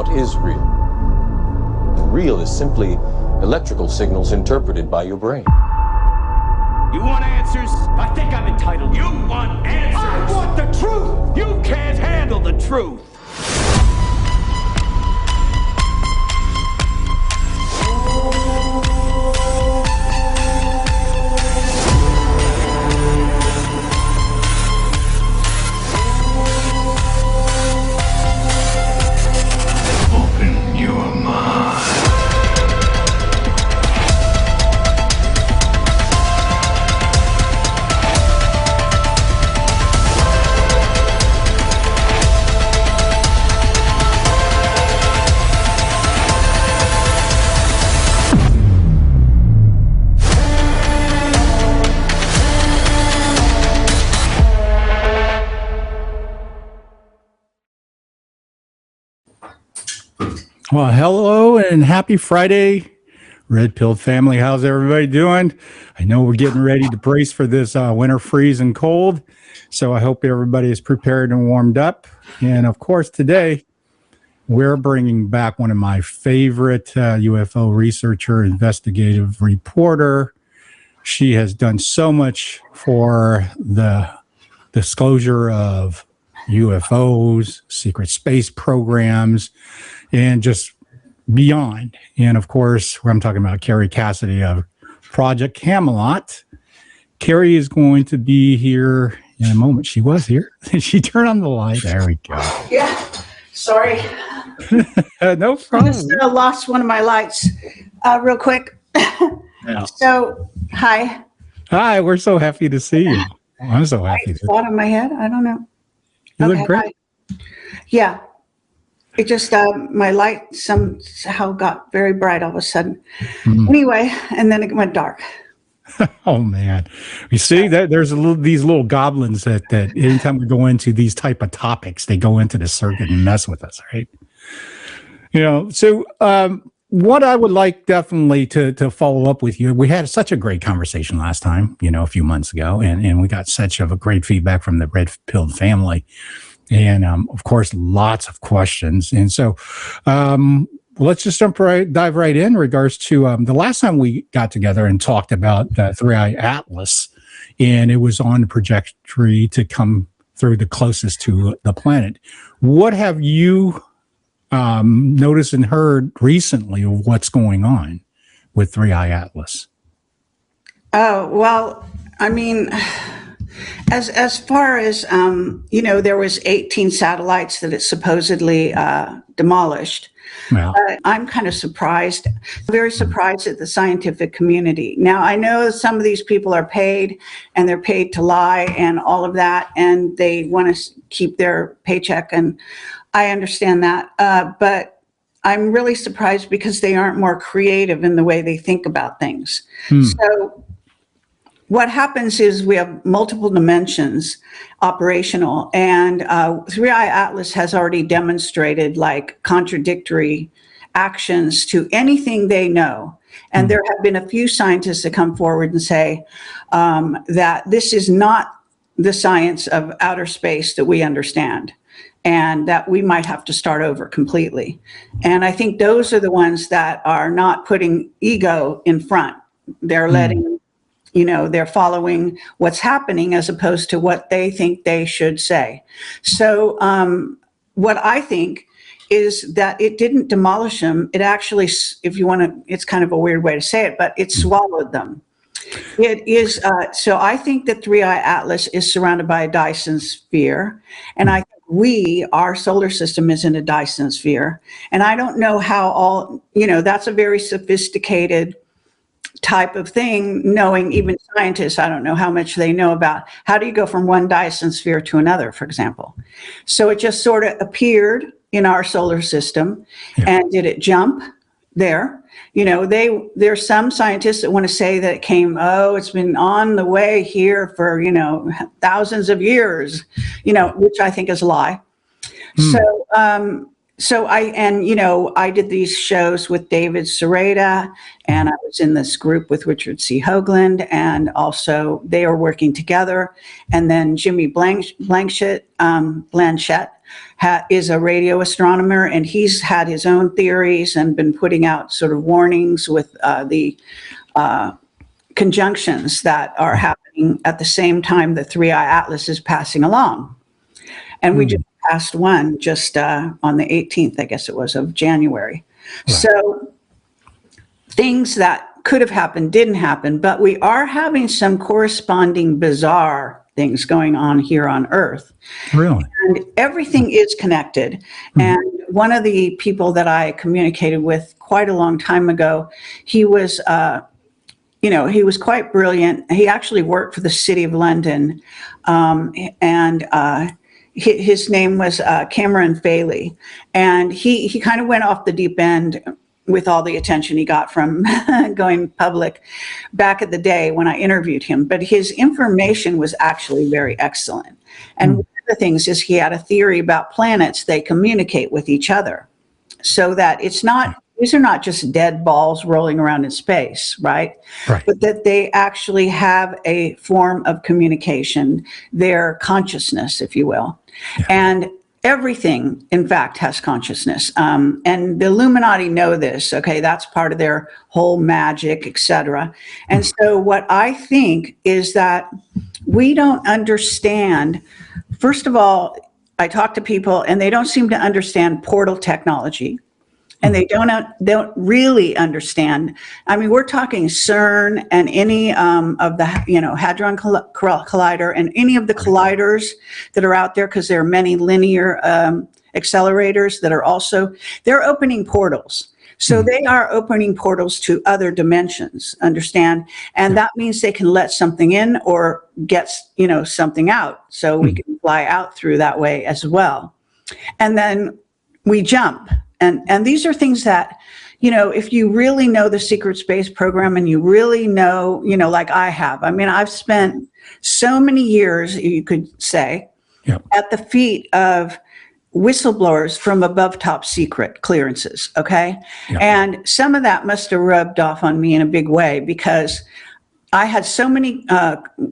what is real. And real is simply electrical signals interpreted by your brain. You want answers? I think I'm entitled. You want answers? I want the truth! You can't handle the truth! Open your mind. Well, hello and happy Friday, Redpill family. How's everybody doing? I know we're getting ready to brace for this winter freeze and cold, so I hope everybody is prepared and warmed up. And of course, today we're bringing back one of my favorite UFO researcher, investigative reporter. She has done so much for the disclosure of UFOs, secret space programs, and just beyond. And of course, I'm talking about Kerry Cassidy of Project Camelot. Kerry is going to be here in a moment. She was here. She turned on the light. There we go. Yeah, sorry. No problem. I just lost one of my lights real quick. Yeah. So, hi. Hi, we're so happy to see you. I'm so happy. Spot on my head? I don't know. You look great. Hi. Yeah. It just, my light somehow got very bright all of a sudden. Anyway, and then it went dark. Oh man, you see that there's these little goblins that anytime we go into these type of topics, they go into the circuit and mess with us, right? You know, so what I would like definitely to follow up with you, we had such a great conversation last time, you know, a few months ago, and we got such of a great feedback from the Redpill family. And of course, lots of questions. And so let's just dive right in regards to the last time we got together and talked about the Three-Eye Atlas, and it was on the trajectory to come through the closest to the planet. What have you noticed and heard recently of what's going on with Three-Eye Atlas? Oh, well, I mean, as far as, you know, there was 18 satellites that it supposedly demolished. Well, I'm kind of surprised, very surprised at the scientific community. Now, I know some of these people are paid and they're paid to lie and all of that, and they want to keep their paycheck, and I understand that. But I'm really surprised because they aren't more creative in the way they think about things. So what happens is we have multiple dimensions operational, and Three-Eye Atlas has already demonstrated like contradictory actions to anything they know. And there have been a few scientists that come forward and say that this is not the science of outer space that we understand, and that we might have to start over completely. And I think those are the ones that are not putting ego in front. They're letting, you know, they're following what's happening as opposed to what they think they should say. So what I think is that it didn't demolish them. It actually, if you want to, it's kind of a weird way to say it, but it swallowed them. It is, so I think that Three-Eye Atlas is surrounded by a Dyson sphere. And I think our solar system is in a Dyson sphere. And I don't know how all, you know, that's a very sophisticated type of thing, knowing even scientists, I don't know how much they know about how do you go from one Dyson sphere to another, for example. So it just sort of appeared in our solar system. And did it jump there? You know, there's some scientists that want to say that it came, it's been on the way here for, you know, thousands of years, you know, which I think is a lie. So I did these shows with David Sereda, and I was in this group with Richard C. Hoagland, and also they are working together. And then Jimmy Blanchett is a radio astronomer, and he's had his own theories and been putting out sort of warnings with the conjunctions that are happening at the same time the 3I Atlas is passing along. And we just passed one just on the 18th, I guess it was, of January. Right. So things that could have happened didn't happen, but we are having some corresponding bizarre things going on here on Earth. Really? And everything is connected. And one of the people that I communicated with quite a long time ago, he was, he was quite brilliant. He actually worked for the City of London, his name was Cameron Faley, and he kind of went off the deep end with all the attention he got from going public back at the day when I interviewed him. But his information was actually very excellent. And one of the things is he had a theory about planets, they communicate with each other, so that it's not, these are not just dead balls rolling around in space, right? But that they actually have a form of communication, their consciousness, if you will. And everything, in fact, has consciousness. And the Illuminati know this, okay? That's part of their whole magic, etc. And so what I think is that we don't understand, first of all, I talk to people and they don't seem to understand portal technology. And they don't really understand. I mean, we're talking CERN and any of the, Hadron Collider and any of the colliders that are out there, because there are many linear accelerators that are also, they're opening portals. So they are opening portals to other dimensions, understand? And that means they can let something in or get, something out. So we can fly out through that way as well. And then we jump. And these are things that, if you really know the secret space program and you really know, like I have, I mean, I've spent so many years, you could say, at the feet of whistleblowers from above top secret clearances, okay? And some of that must have rubbed off on me in a big way, because I had so many,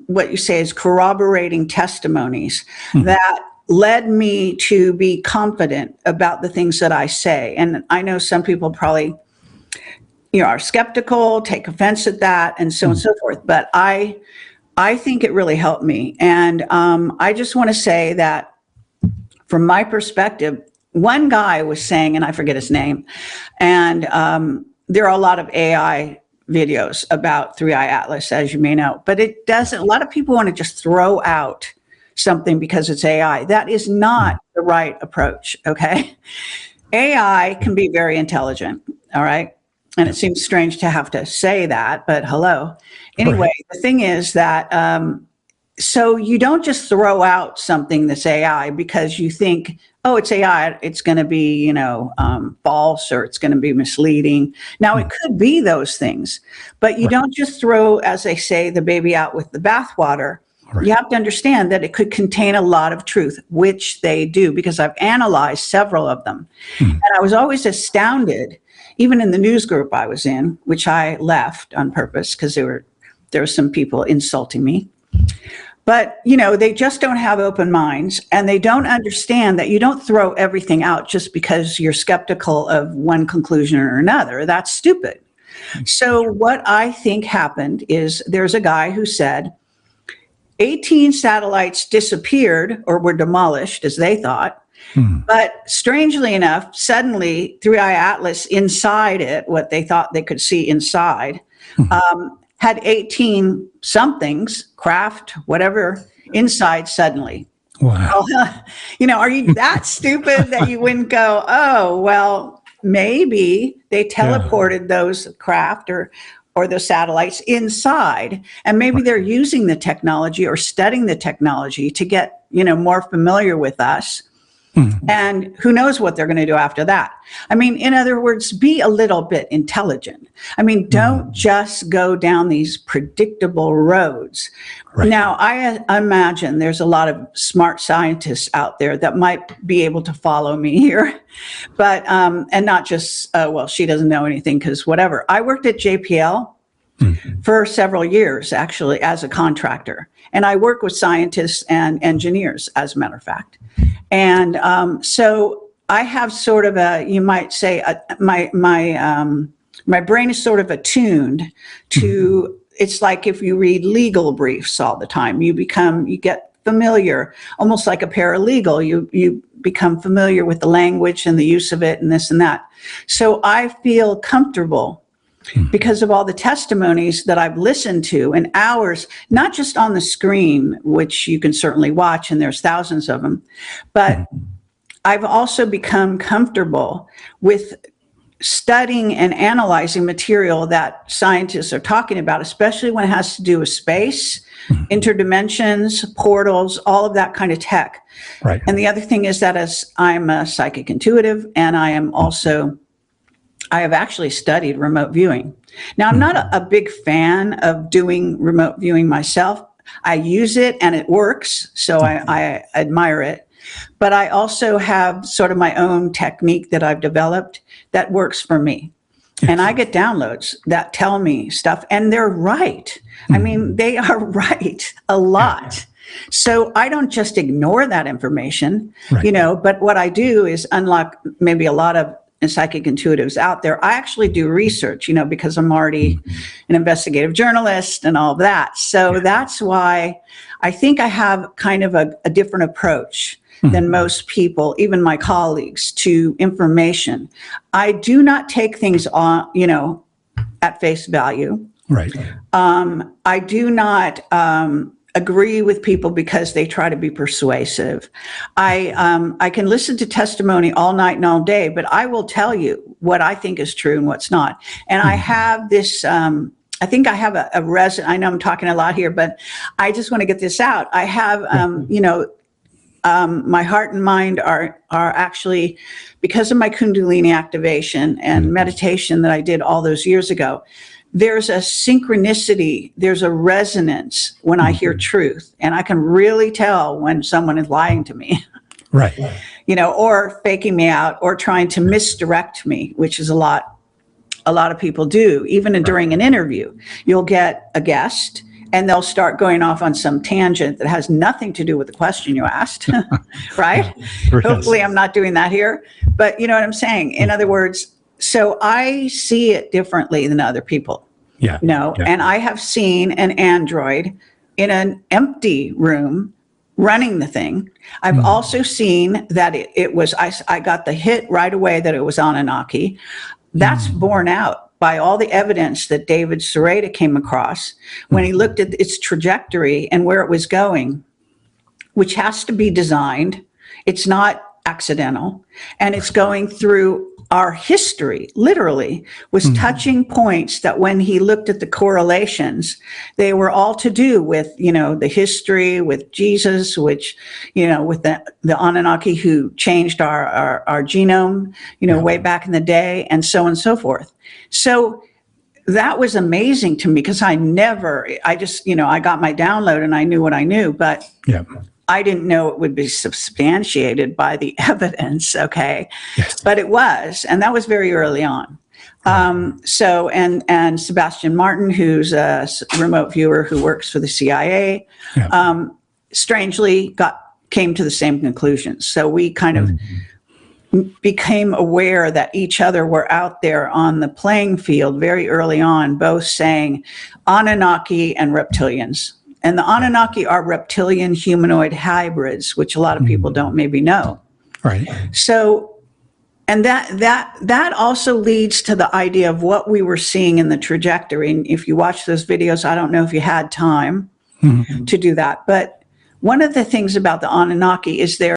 what you say is corroborating testimonies that led me to be confident about the things that I say. And I know some people probably, are skeptical, take offense at that, and so on and so forth. But I think it really helped me. And I just want to say that from my perspective, one guy was saying, and I forget his name, and there are a lot of AI videos about 3I Atlas, as you may know, but it doesn't, a lot of people want to just throw out something because it's AI. That is not the right approach, okay? AI can be very intelligent, all right? And it seems strange to have to say that, but hello. Anyway, the thing is that, so you don't just throw out something that's AI because you think, oh, it's AI, it's going to be, false, or it's going to be misleading. Now, it could be those things, but you don't just throw, as they say, the baby out with the bathwater. You have to understand that it could contain a lot of truth, which they do, because I've analyzed several of them. And I was always astounded, even in the news group I was in, which I left on purpose because there were some people insulting me. But, they just don't have open minds, and they don't understand that you don't throw everything out just because you're skeptical of one conclusion or another. That's stupid. So what I think happened is there's a guy who said 18 satellites disappeared or were demolished, as they thought. But strangely enough, suddenly 3I Atlas inside it, what they thought they could see inside, had 18 somethings, craft, whatever, inside suddenly. Wow. Well, are you that stupid that you wouldn't go, oh, well, maybe they teleported those craft or the satellites inside, and maybe they're using the technology or studying the technology to get, more familiar with us. And who knows what they're going to do after that. I mean, in other words, be a little bit intelligent. I mean, don't just go down these predictable roads. Now, I imagine there's a lot of smart scientists out there that might be able to follow me here, but, and not just, well, she doesn't know anything because whatever. I worked at JPL for several years, actually, as a contractor. And I work with scientists and engineers, as a matter of fact. And so I have sort of you might say, my brain is sort of attuned to, it's like if you read legal briefs all the time, you get familiar, almost like a paralegal, you become familiar with the language and the use of it and this and that. So I feel comfortable because of all the testimonies that I've listened to and hours, not just on the screen, which you can certainly watch, and there's thousands of them, but I've also become comfortable with studying and analyzing material that scientists are talking about, especially when it has to do with space, interdimensions, portals, all of that kind of tech. Right. And the other thing is that as I'm a psychic intuitive, and I have actually studied remote viewing. Now, I'm not a big fan of doing remote viewing myself. I use it and it works, so I admire it. But I also have sort of my own technique that I've developed that works for me. And I get downloads that tell me stuff, and they're right. I mean, they are right a lot. So I don't just ignore that information, but what I do is, unlike maybe a lot of psychic intuitives out there, I actually do research, because I'm already an investigative journalist and all of that. So that's why I think I have kind of a different approach than most people, even my colleagues, to information. I do not take things on, at face value. Right. I do not agree with people because they try to be persuasive. I can listen to testimony all night and all day, but I will tell you what I think is true and what's not. And I have this, I think I have a I know I'm talking a lot here, but I just want to get this out. I have, my heart and mind are actually, because of my Kundalini activation and meditation that I did all those years ago, there's a synchronicity, there's a resonance when I hear truth. And I can really tell when someone is lying to me. Right. Or faking me out or trying to misdirect me, which is a lot of people do. Even during an interview, you'll get a guest and they'll start going off on some tangent that has nothing to do with the question you asked, right? Yes. Hopefully I'm not doing that here, but you know what I'm saying? In other words, so I see it differently than other people. Yeah. And I have seen an android in an empty room running the thing. I've also seen that it was, I got the hit right away that it was Anunnaki. That's borne out by all the evidence that David Sereda came across when he looked at its trajectory and where it was going, which has to be designed. It's not accidental. And it's going through our history, literally, was touching points that when he looked at the correlations, they were all to do with, the history, with Jesus, which, with the Anunnaki who changed our genome, way back in the day, and so on and so forth. So that was amazing to me because I just, I got my download and I knew what I knew, but I didn't know it would be substantiated by the evidence, okay? Yes. But it was, and that was very early on. And Sebastian Martin, who's a remote viewer who works for the CIA, strangely came to the same conclusions. So we kind of became aware that each other were out there on the playing field very early on, both saying Anunnaki and reptilians. And the Anunnaki are reptilian humanoid hybrids, which a lot of people don't maybe know. Right. So, and that also leads to the idea of what we were seeing in the trajectory. And if you watch those videos, I don't know if you had time to do that, but one of the things about the Anunnaki is they're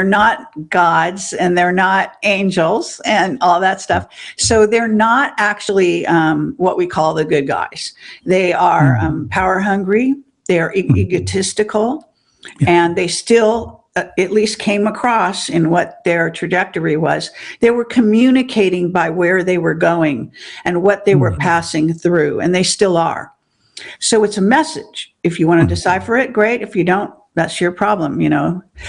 not gods and they're not angels and all that stuff. So they're not actually what we call the good guys. They are power hungry. They're egotistical, and they still at least came across in what their trajectory was. They were communicating by where they were going and what they were passing through, and they still are. So it's a message. If you want to decipher it, great. If you don't, that's your problem,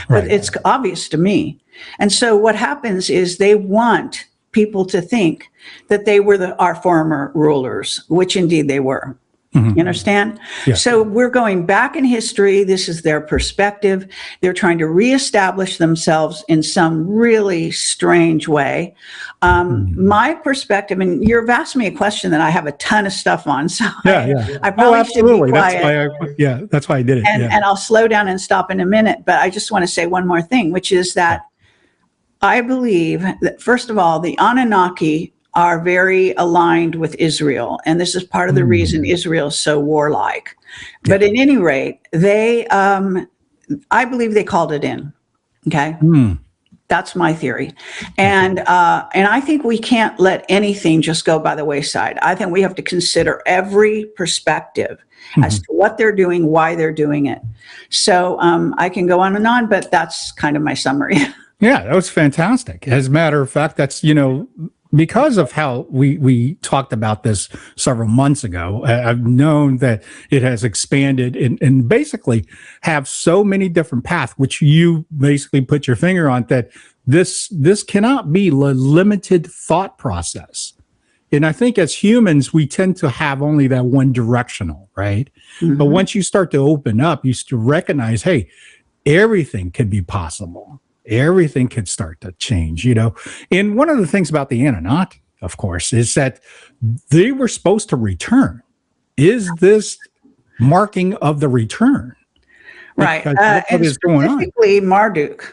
but it's obvious to me. And so what happens is they want people to think that they were our former rulers, which indeed they were. You understand? Yeah. So we're going back in history. This is their perspective. They're trying to reestablish themselves in some really strange way. My perspective, and you've asked me a question that I have a ton of stuff on, so I probably should be quiet. That's why I did it. And I'll slow down and stop in a minute. But I just want to say one more thing, which is that I believe that, first of all, the Anunnaki are very aligned with Israel. And this is part of the reason Israel is so warlike. But at any rate, they, I believe they called it in. Okay. That's my theory. And I think we can't let anything just go by the wayside. I think we have to consider every perspective as to what they're doing, why they're doing it. So I can go on, but that's kind of my summary. Yeah, that was fantastic. As a matter of fact, that's, because of how we talked about this several months ago, I've known that it has expanded and basically have so many different paths, which you basically put your finger on, that this cannot be a limited thought process. And I think as humans, we tend to have only that one directional, right? But once you start to open up, you start to recognize, hey, everything could be possible. Everything could start to change, And one of the things about the Anunnaki, of course, is that they were supposed to return. Is this marking of the return? Right. What is going on? Specifically Marduk.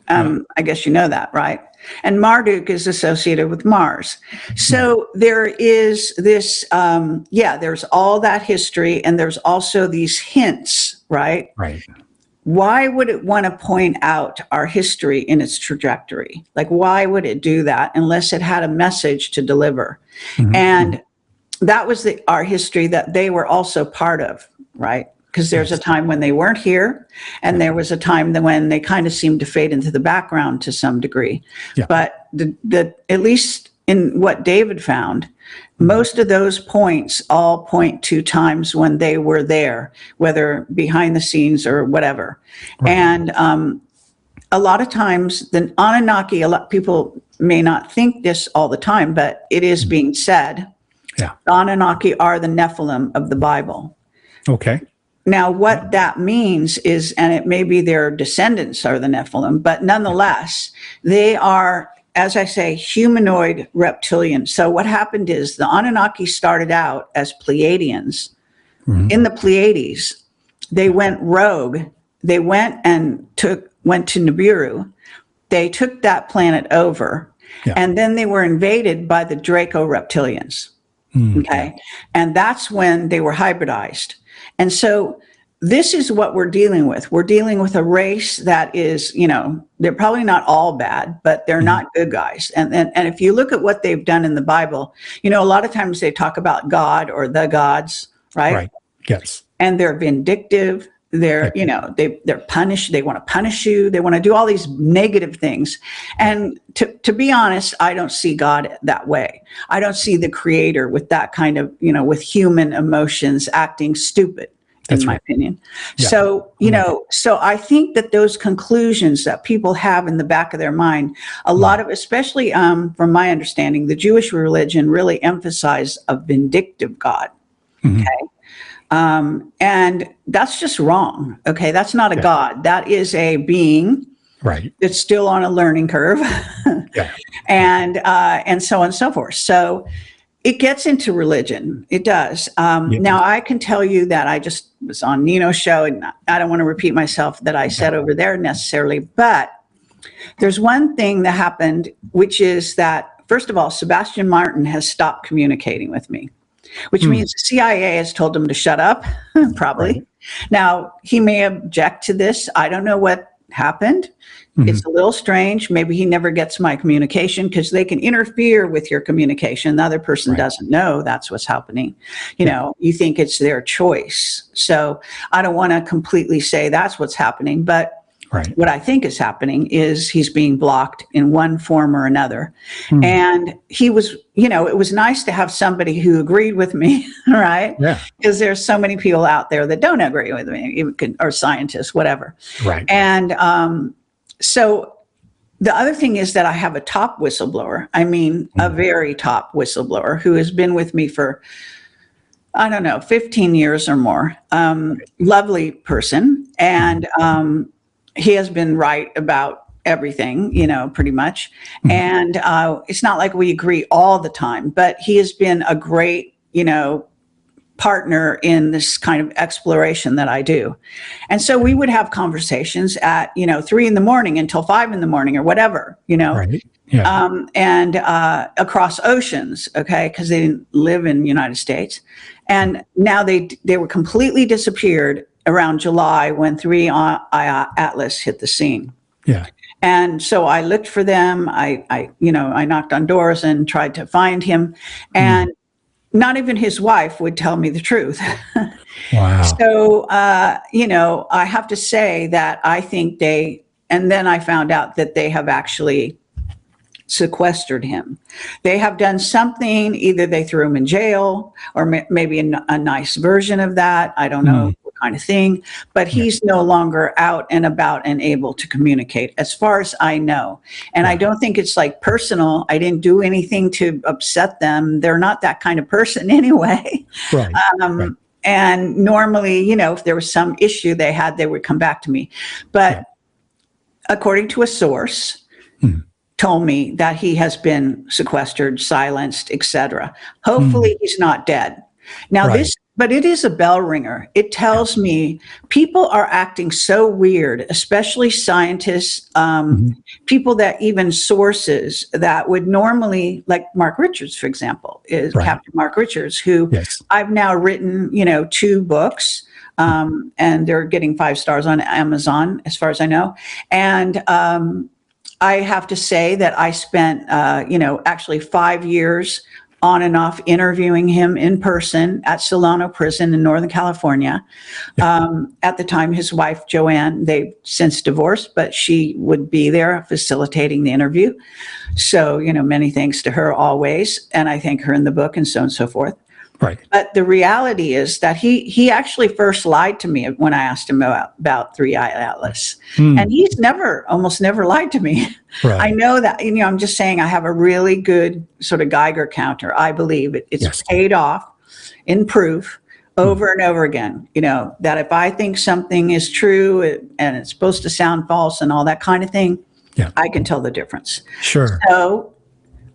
I guess you know that, right? And Marduk is associated with Mars. So there is this, there's all that history, and there's also these hints, right? Right. Why would it want to point out our history in its trajectory? Like, why would it do that unless it had a message to deliver? And that was our history that they were also part of, right? Because there's a time when they weren't here, and there was a time when they kind of seemed to fade into the background to some degree. Yeah. But at least in what David found, most of those points all point to times when they were there, whether behind the scenes or whatever. Right. And a lot of times the Anunnaki, people may not think this all the time, but it is being said. Yeah. The Anunnaki are the Nephilim of the Bible. Okay. Now, what that means is, and it may be their descendants are the Nephilim, but nonetheless, they are, as I say, humanoid reptilian. So what happened is the Anunnaki started out as Pleiadians. In the Pleiades, they went rogue. They went to Nibiru. They took that planet over, and then they were invaded by the Draco reptilians. Okay. And that's when they were hybridized. And so this is what we're dealing with. We're dealing with a race that is, they're probably not all bad, but they're not good guys. And if you look at what they've done in the Bible, a lot of times they talk about God or the gods, right? Right. Yes. And they're vindictive. They're, they're punished. They want to punish you. They want to do all these negative things. And to be honest, I don't see God that way. I don't see the creator with that kind of, with human emotions acting stupid. In my opinion. Yeah. So, so I think that those conclusions that people have in the back of their mind, a lot of, especially from my understanding, the Jewish religion really emphasized a vindictive God. Okay. And that's just wrong. Okay. That's not a God. That is a being. Right. It's still on a learning curve. And so on and so forth. So it gets into religion. It does. Now, I can tell you that I just was on Nino's show, and I don't want to repeat myself that I said over there necessarily, but there's one thing that happened, which is that, first of all, Sebastian Martin has stopped communicating with me, which means the CIA has told him to shut up, probably. Right. Now, he may object to this. I don't know what happened. It's a little strange. Maybe he never gets my communication, because they can interfere with your communication. The other person doesn't know that's what's happening. You think it's their choice. So I don't want to completely say that's what's happening, but what I think is happening is he's being blocked in one form or another. And he was, it was nice to have somebody who agreed with me, right? Yeah. Because there's so many people out there that don't agree with me, or scientists, whatever. Right. And, so the other thing is that I have a top whistleblower. I mean, a very top whistleblower who has been with me for, I don't know, 15 years or more. Lovely person. And he has been right about everything, you know, pretty much. And it's not like we agree all the time, but he has been a great, you know, partner in this kind of exploration that I do. And so we would have conversations at, you know, 3 a.m. until 5 a.m. or whatever, you know, Right. Yeah. and across oceans, okay, because they didn't live in the United States. And now they were completely disappeared around July when 3i Atlas hit the scene. Yeah. And so I looked for them. I knocked on doors and tried to find him. And not even his wife would tell me the truth. Wow. So, you know, I have to say that I think and then I found out that they have actually sequestered him. They have done something, either they threw him in jail or maybe a nice version of that. I don't know what kind of thing, but he's no longer out and about and able to communicate as far as I know. And I don't think it's like personal. I didn't do anything to upset them. They're not that kind of person anyway. Right. Right. And normally, you know, if there was some issue they had, they would come back to me. But according to a source, told me that he has been sequestered, silenced, etc. Hopefully he's not dead. Now but it is a bell ringer. It tells me people are acting so weird, especially scientists, people that even sources that would normally, like Mark Richards, for example, is Captain Mark Richards, who I've now written, you know, 2 books. And they're getting 5 stars on Amazon, as far as I know. And I have to say that I spent, you know, actually 5 years on and off interviewing him in person at Solano Prison in Northern California. At the time, his wife, Joanne, they've since divorced, but she would be there facilitating the interview. So, you know, many thanks to her always. And I thank her in the book and so on and so forth. Right. But the reality is that he actually first lied to me when I asked him about 3i Atlas. And he's almost never lied to me. Right. I know that, you know, I'm just saying I have a really good sort of Geiger counter. I believe it's paid off in proof over and over again, you know, that if I think something is true and it's supposed to sound false and all that kind of thing, I can tell the difference. Sure. So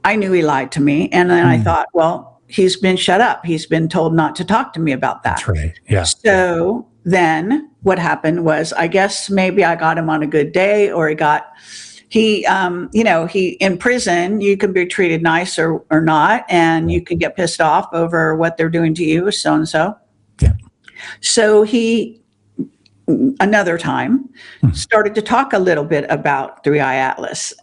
I knew he lied to me. And then I thought, well, he's been shut up. He's been told not to talk to me about that. That's right. Yeah. So then what happened was, I guess maybe I got him on a good day, or he, you know, in prison, you can be treated nice or not, and you can get pissed off over what they're doing to you, so and so. Yeah. So he, another time, started to talk a little bit about 3i Atlas.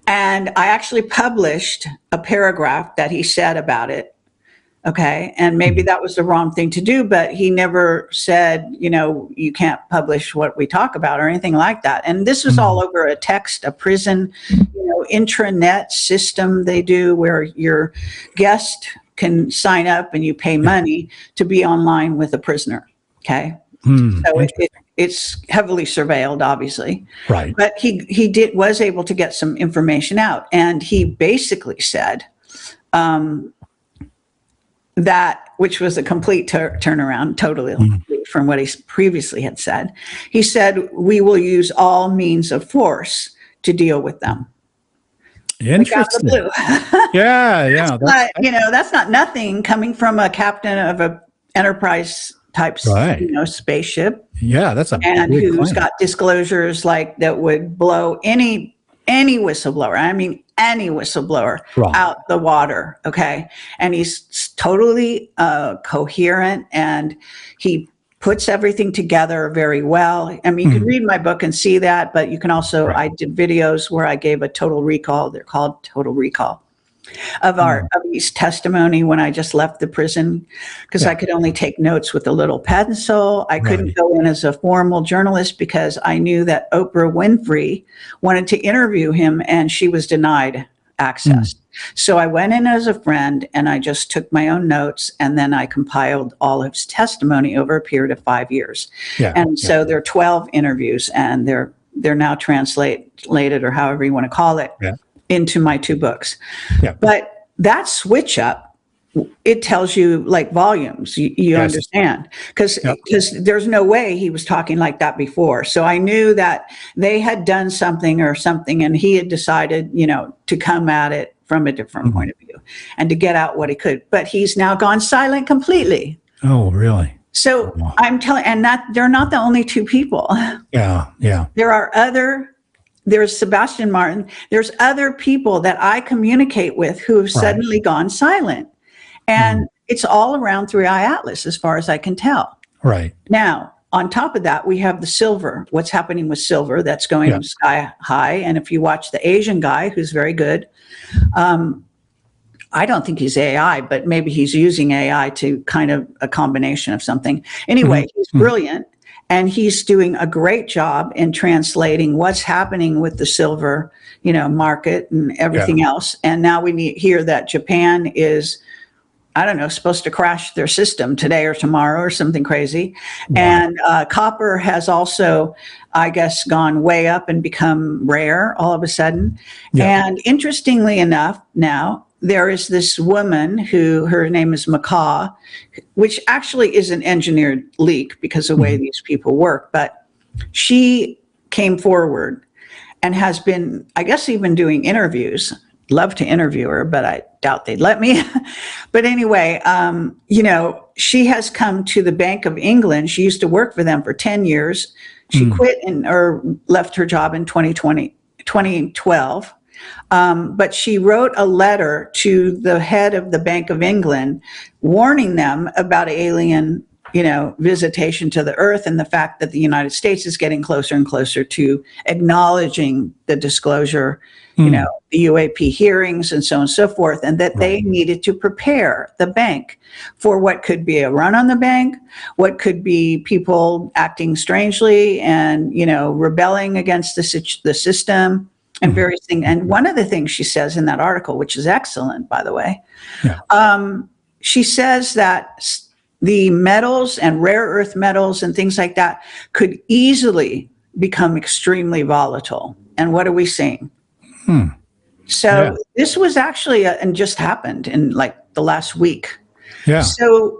And I actually published a paragraph that he said about it. Okay. And maybe that was the wrong thing to do, but he never said, you know, you can't publish what we talk about or anything like that. And this was all over a prison, you know, intranet system they do where your guest can sign up and you pay money to be online with a prisoner. Okay. So it's heavily surveilled, obviously. Right. But he was able to get some information out. And he basically said that, which was a complete turnaround, totally from what he previously had said. He said, we will use all means of force to deal with them. Interesting. Yeah. But, you know, that's not nothing coming from a captain of a Enterprise type, you know, spaceship. Yeah, that's a and big who's claim. got disclosures like that would blow any whistleblower. I mean, any whistleblower out the water. Okay, and he's totally coherent, and he puts everything together very well. I mean, you can read my book and see that, but you can also I did videos where I gave a total recall. They're called Total Recall. Of his testimony when I just left the prison, because I could only take notes with a little pencil. I couldn't go in as a formal journalist because I knew that Oprah Winfrey wanted to interview him and she was denied access. So I went in as a friend and I just took my own notes, and then I compiled all of his testimony over a period of 5 years. So there are 12 interviews, and they're they're now translated, or however you want to call it, into my 2 books. Yeah. But that switch up, it tells you like volumes. You Yes. understand, because there's no way he was talking like that before. So I knew that they had done something, and he had decided, to come at it from a different point of view and to get out what he could. But he's now gone silent completely. Oh, really? So I'm telling, and that they're not the only 2 people. Yeah. There's Sebastian Martin. There's other people that I communicate with who have suddenly gone silent. And it's all around 3i Atlas, as far as I can tell. Right. Now, on top of that, we have the silver. What's happening with silver? That's going sky high. And if you watch the Asian guy, who's very good, I don't think he's AI, but maybe he's using AI to kind of a combination of something. Anyway, he's brilliant. And he's doing a great job in translating what's happening with the silver, market and everything else. And now we hear that Japan is, I don't know, supposed to crash their system today or tomorrow or something crazy. Wow. And copper has also, I guess, gone way up and become rare all of a sudden. Yeah. And interestingly enough, now there is this woman who, her name is Macaw, which actually is an engineered leak because of the way these people work. But she came forward and has been, I guess, even doing interviews. Love to interview her, but I doubt they'd let me. But anyway, she has come to the Bank of England. She used to work for them for 10 years. She quit or left her job in 2012. But she wrote a letter to the head of the Bank of England warning them about alien, visitation to the Earth, and the fact that the United States is getting closer and closer to acknowledging the disclosure, the UAP hearings and so on and so forth, and that they needed to prepare the bank for what could be a run on the bank, what could be people acting strangely and, rebelling against the system and various things. And one of the things she says in that article, which is excellent, by the way, she says that the metals and rare earth metals and things like that could easily become extremely volatile. And what are we seeing? So this was actually, and just happened in like the last week. Yeah. So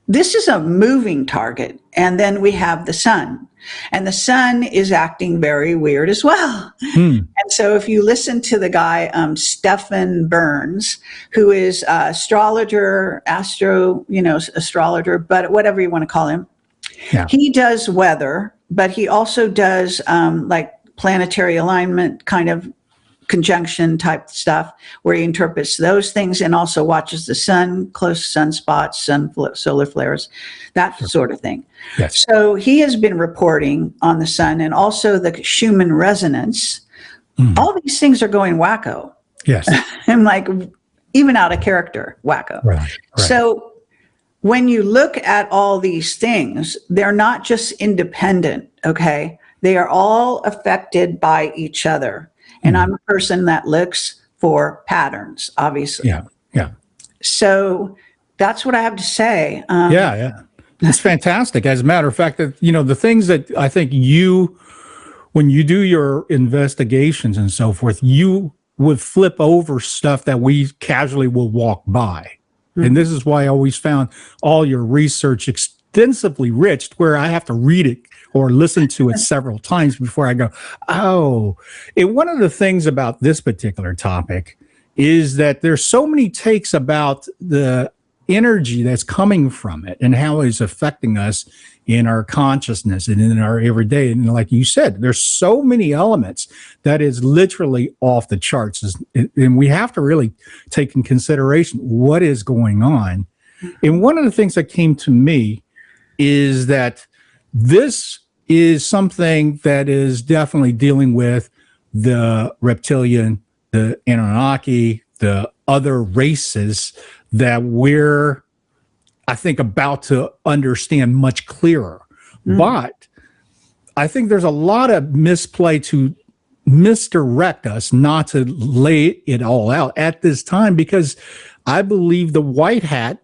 this is a moving target. And then we have the sun. And the sun is acting very weird as well. And so if you listen to the guy, Stephen Burns, who is astrologer, astrologer, but whatever you want to call him, he does weather, but he also does like planetary alignment kind of conjunction type stuff where he interprets those things and also watches the sun, close sunspots, solar flares, that sort of thing. Yes. So he has been reporting on the sun and also the Schumann resonance. All these things are going wacko. Yes. And like even out of character, wacko. Right. So when you look at all these things, they're not just independent, okay? They are all affected by each other. And I'm a person that looks for patterns, obviously. Yeah. So that's what I have to say. It's fantastic. As a matter of fact, that the things that I think when you do your investigations and so forth, you would flip over stuff that we casually will walk by. And this is why I always found all your research extensively rich, where I have to read it or listen to it several times before I go, oh. And one of the things about this particular topic is that there's so many takes about the energy that's coming from it and how it's affecting us in our consciousness and in our everyday. And like you said, there's so many elements that is literally off the charts. And we have to really take in consideration what is going on. And one of the things that came to me is that this is something that is definitely dealing with the reptilian, the Anunnaki, the other races that we're, I think, about to understand much clearer. But I think there's a lot of misplay to misdirect us not to lay it all out at this time, because I believe the white hat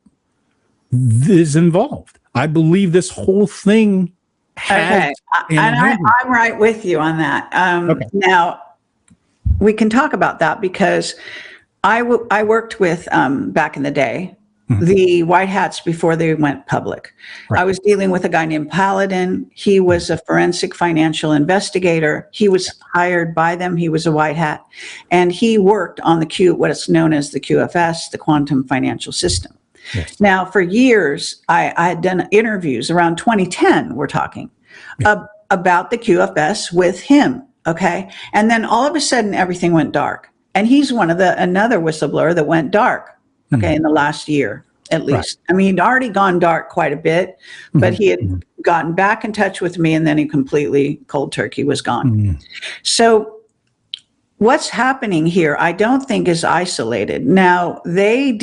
is involved. I believe this whole thing Okay. I'm right with you on that. Okay. Now, we can talk about that because I worked with, back in the day, the white hats before they went public. Right. I was dealing with a guy named Paladin. He was a forensic financial investigator. He was hired by them. He was a white hat. And he worked on what is known as the QFS, the Quantum Financial System. Yes. Now, for years, I had done interviews around 2010, we're talking, about the QFS with him. Okay. And then all of a sudden, everything went dark. And he's another whistleblower that went dark. Okay, in the last year, at least. Right. I mean, he'd already gone dark quite a bit, but he had gotten back in touch with me, and then he completely cold turkey was gone. So what's happening here, I don't think is isolated. Now, the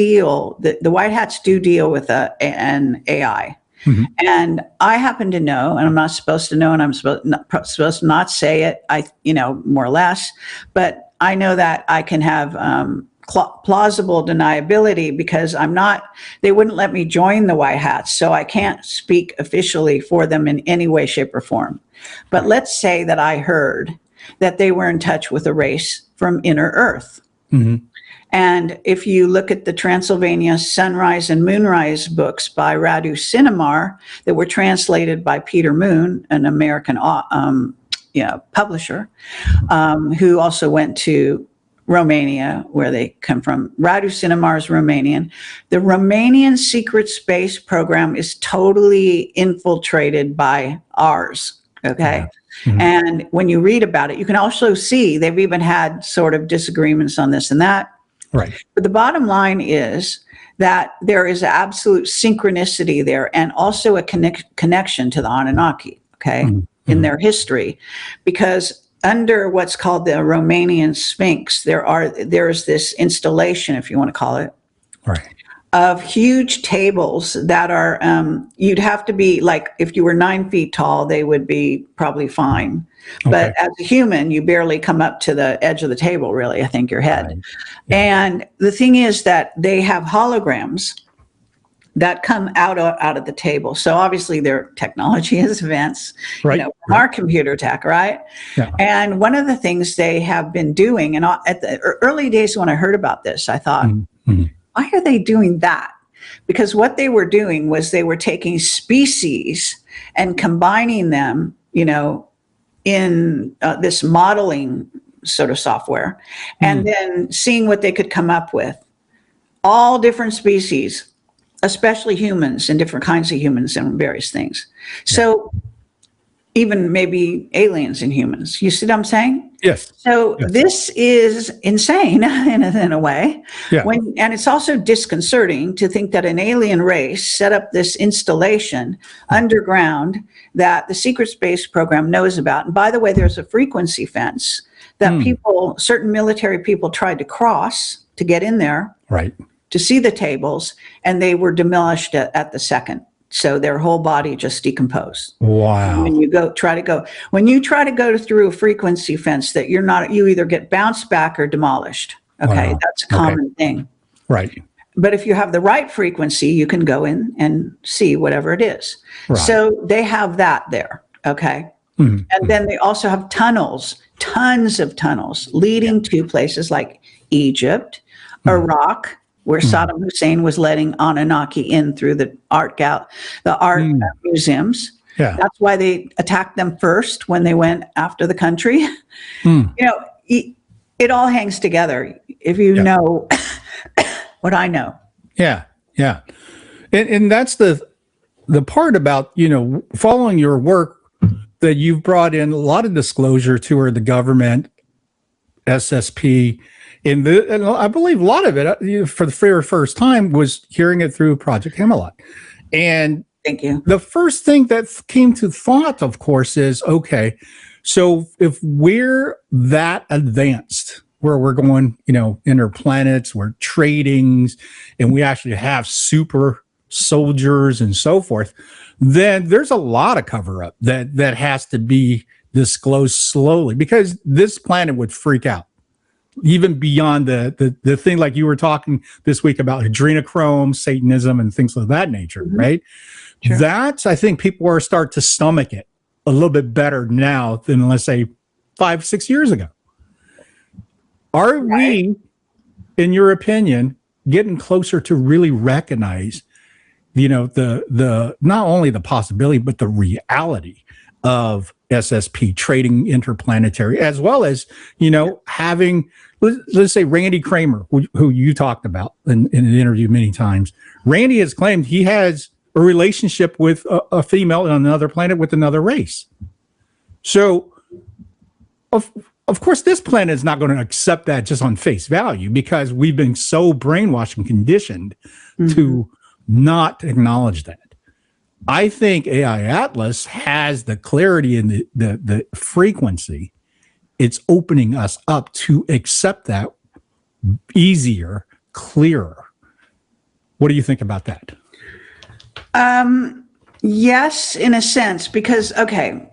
white hats do deal with an AI. And I happen to know, and I'm not supposed to know, and I'm supposed to not say it, more or less, but I know that I can have plausible deniability because they wouldn't let me join the white hats, so I can't speak officially for them in any way, shape, or form. But let's say that I heard that they were in touch with a race from inner Earth. And if you look at the Transylvania Sunrise and Moonrise books by Radu Sinamar that were translated by Peter Moon, an American publisher, who also went to Romania, where they come from. Radu Sinamar is Romanian. The Romanian secret space program is totally infiltrated by ours, okay? And when you read about it, you can also see they've even had sort of disagreements on this and that. Right. But the bottom line is that there is absolute synchronicity there and also a connection to the Anunnaki, okay, in their history, because under what's called the Romanian Sphinx, there's this installation, if you want to call it, of huge tables that are, you'd have to be like, if you were 9 feet tall, they would be probably fine. But as a human, you barely come up to the edge of the table, really, I think your head. Right. Yeah. And the thing is that they have holograms that come out of the table. So obviously their technology is advanced, from our computer tech, right? Yeah. And one of the things they have been doing, and at the early days when I heard about this, I thought, why are they doing that? Because what they were doing was they were taking species and combining them, in this modeling sort of software, and then seeing what they could come up with. All different species, especially humans and different kinds of humans and various things. So even maybe aliens and humans. You see what I'm saying? Yes. So this is insane in a way. Yeah. And it's also disconcerting to think that an alien race set up this installation underground that the secret space program knows about. And by the way, there's a frequency fence that certain military people tried to cross to get in there. Right. To see the tables, and they were demolished at the second. So their whole body just decomposed. Wow. When you try to go through a frequency fence that you either get bounced back or demolished. Okay. Wow. That's a common thing. Right. But if you have the right frequency, you can go in and see whatever it is. Right. So they have that there. Okay. And then they also have tunnels, tons of tunnels leading to places like Egypt, Iraq, where Saddam Hussein was letting Anunnaki in through the art museums. Yeah. That's why they attacked them first when they went after the country. It all hangs together if you know what I know. Yeah, yeah. And that's the part about, following your work, that you've brought in a lot of disclosure to the government, SSP, and I believe a lot of it, for the very first time, was hearing it through Project Camelot. And thank you. The first thing that came to thought, of course, is, okay, so if we're that advanced, where we're going, inner planets, we're trading, and we actually have super soldiers and so forth, then there's a lot of cover up that has to be disclosed slowly, because this planet would freak out. Even beyond the thing like you were talking this week about adrenochrome, Satanism, and things of that nature, right? Sure. That's, I think people are start to stomach it a little bit better now than, let's say, 5-6 years ago. Are we, in your opinion, getting closer to really recognize, the not only the possibility, but the reality of SSP trading interplanetary, as well as, having, let's say, Randy Kramer, who you talked about in an interview many times. Randy has claimed he has a relationship with a female on another planet with another race. So, of course, this planet is not going to accept that just on face value, because we've been so brainwashed and conditioned to not acknowledge that. I think AI Atlas has the clarity and the frequency. It's opening us up to accept that easier, clearer. What do you think about that? Yes, in a sense, because, okay,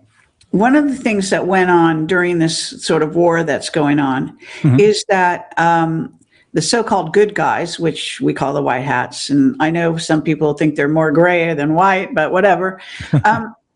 one of the things that went on during this sort of war that's going on is that the so-called good guys, which we call the white hats, and I know some people think they're more gray than white, but whatever,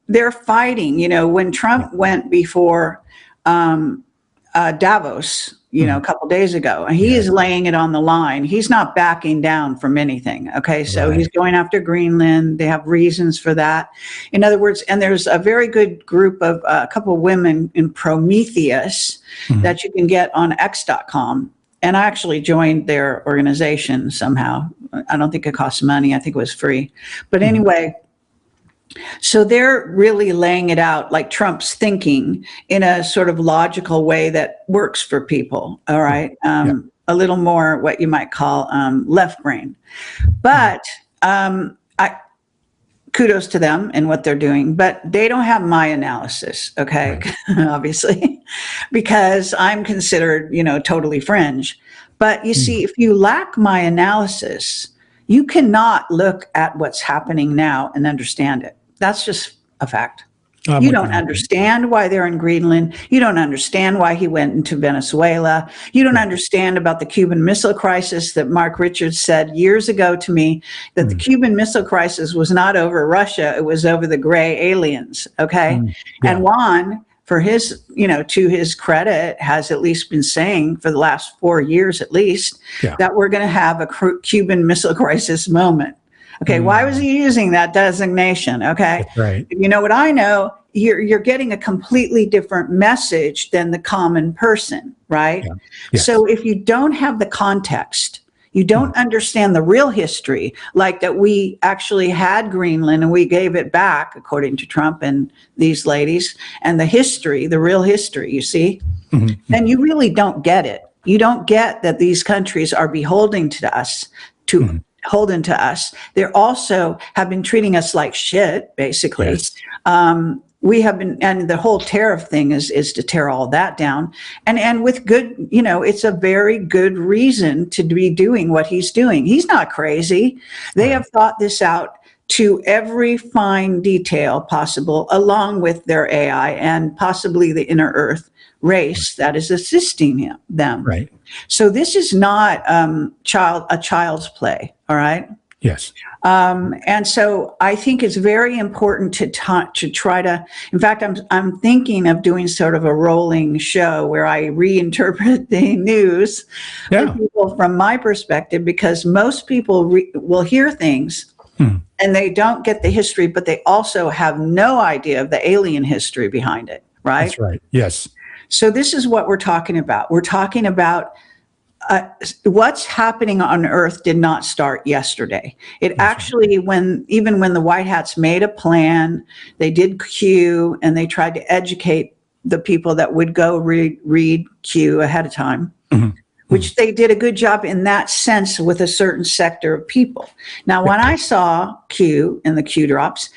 they're fighting. When Trump went before Davos, a couple days ago, he is laying it on the line. He's not backing down from anything. Okay. So he's going after Greenland. They have reasons for that. In other words, and there's a very good group of a couple of women in Prometheus that you can get on x.com. And I actually joined their organization somehow. I don't think it costs money. I think it was free. But anyway, so they're really laying it out like Trump's thinking in a sort of logical way that works for people. All right. A little more what you might call left brain. But kudos to them and what they're doing, but they don't have my analysis. Okay. Obviously, because I'm considered, totally fringe. But you see, if you lack my analysis, you cannot look at what's happening now and understand it. That's just a fact. You don't understand why they're in Greenland. You don't understand why he went into Venezuela. You don't understand about the Cuban Missile Crisis that Mark Richards said years ago to me, that the Cuban Missile Crisis was not over Russia. It was over the gray aliens. Okay. And Wong, for his, to his credit, has at least been saying for the last 4 years, at least, that we're going to have a Cuban Missile Crisis moment. Okay, why was he using that designation? Okay, that's right. You know what I know? You're getting a completely different message than the common person, right? Yeah. Yes. So if you don't have the context, you don't understand the real history, like that we actually had Greenland and we gave it back, according to Trump and these ladies, and the history, the real history, you see, then you really don't get it. You don't get that these countries are beholden to us, beholden to us. They're also have been treating us like shit, basically. Yes. We have been, and the whole tariff thing is to tear all that down. And with good, it's a very good reason to be doing what he's doing. He's not crazy. They have thought this out to every fine detail possible, along with their AI and possibly the inner earth race that is assisting them. Right. So this is not a child's play. All right. Yes. And so I think it's very important to try to, in fact, I'm thinking of doing sort of a rolling show where I reinterpret the news for people from my perspective, because most people will hear things and they don't get the history, but they also have no idea of the alien history behind it. Right. That's right. Yes. So this is what we're talking about. We're talking about what's happening on Earth did not start yesterday. It actually, when the White Hats made a plan, they did Q and they tried to educate the people that would go read Q ahead of time, which they did a good job in that sense with a certain sector of people. Now, when I saw Q and the Q drops,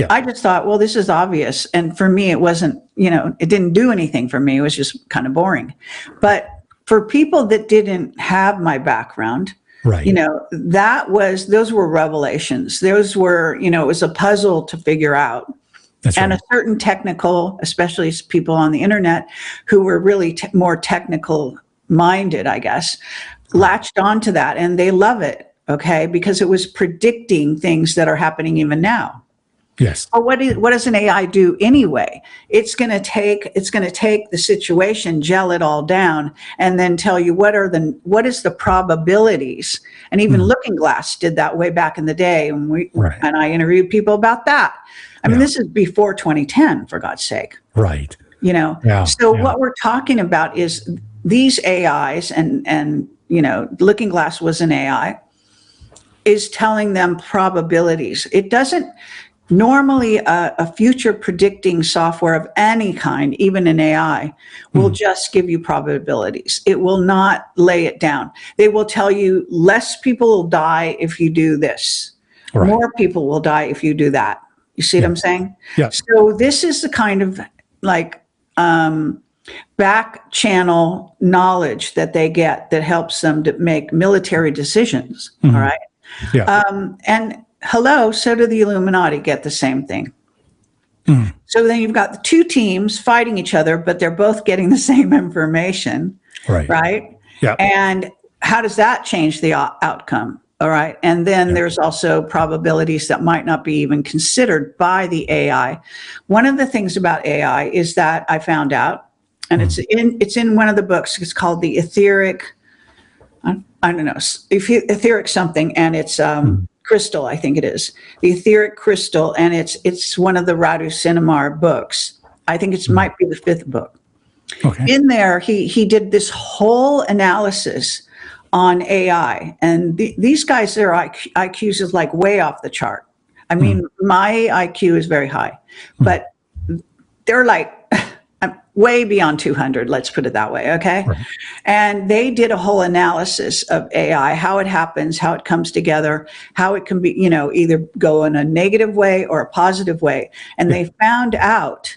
I just thought, well, this is obvious. And for me, it wasn't, it didn't do anything for me. It was just kind of boring. But for people that didn't have my background, right, those were revelations. Those were, it was a puzzle to figure out. That's and right. A certain technical, especially people on the internet who were really more technical minded, I guess, latched onto that and they love it. Okay. Because it was predicting things that are happening even now. Yes. Well, what does an AI do anyway? It's going to take the situation, gel it all down, and then tell you what is the probabilities. And even Looking Glass did that way back in the day, and and I interviewed people about that. I mean, this is before 2010, for God's sake. Right. You know. Yeah. So what we're talking about is these AIs, and you know, Looking Glass was an AI, is telling them probabilities. It doesn't. Normally, a future predicting software of any kind, even an AI, will just give you probabilities. It will not lay it down. They will tell you less people will die if you do this. Right. More people will die if you do that. You see what I'm saying? Yeah. So this is the kind of like back channel knowledge that they get that helps them to make military decisions. All right. Yeah. And hello, so do the Illuminati get the same thing. So then you've got the two teams fighting each other, but they're both getting the same information. Right. Yeah. And how does that change the outcome? All right. And then there's also probabilities that might not be even considered by the AI. One of the things about AI is that I found out, and it's in one of the books, it's called the etheric, I don't know, etheric something, and it's crystal, I think it is, the etheric crystal, and it's one of the Radu Sinamar books. I think it might be the 5th book. Okay. In there, he did this whole analysis on AI, and these guys, their IQs is like way off the chart. I mean, my IQ is very high, but they're like way beyond 200, let's put it that way, okay? Right. And they did a whole analysis of AI, how it happens, how it comes together, how it can be, you know, either go in a negative way or a positive way. And they found out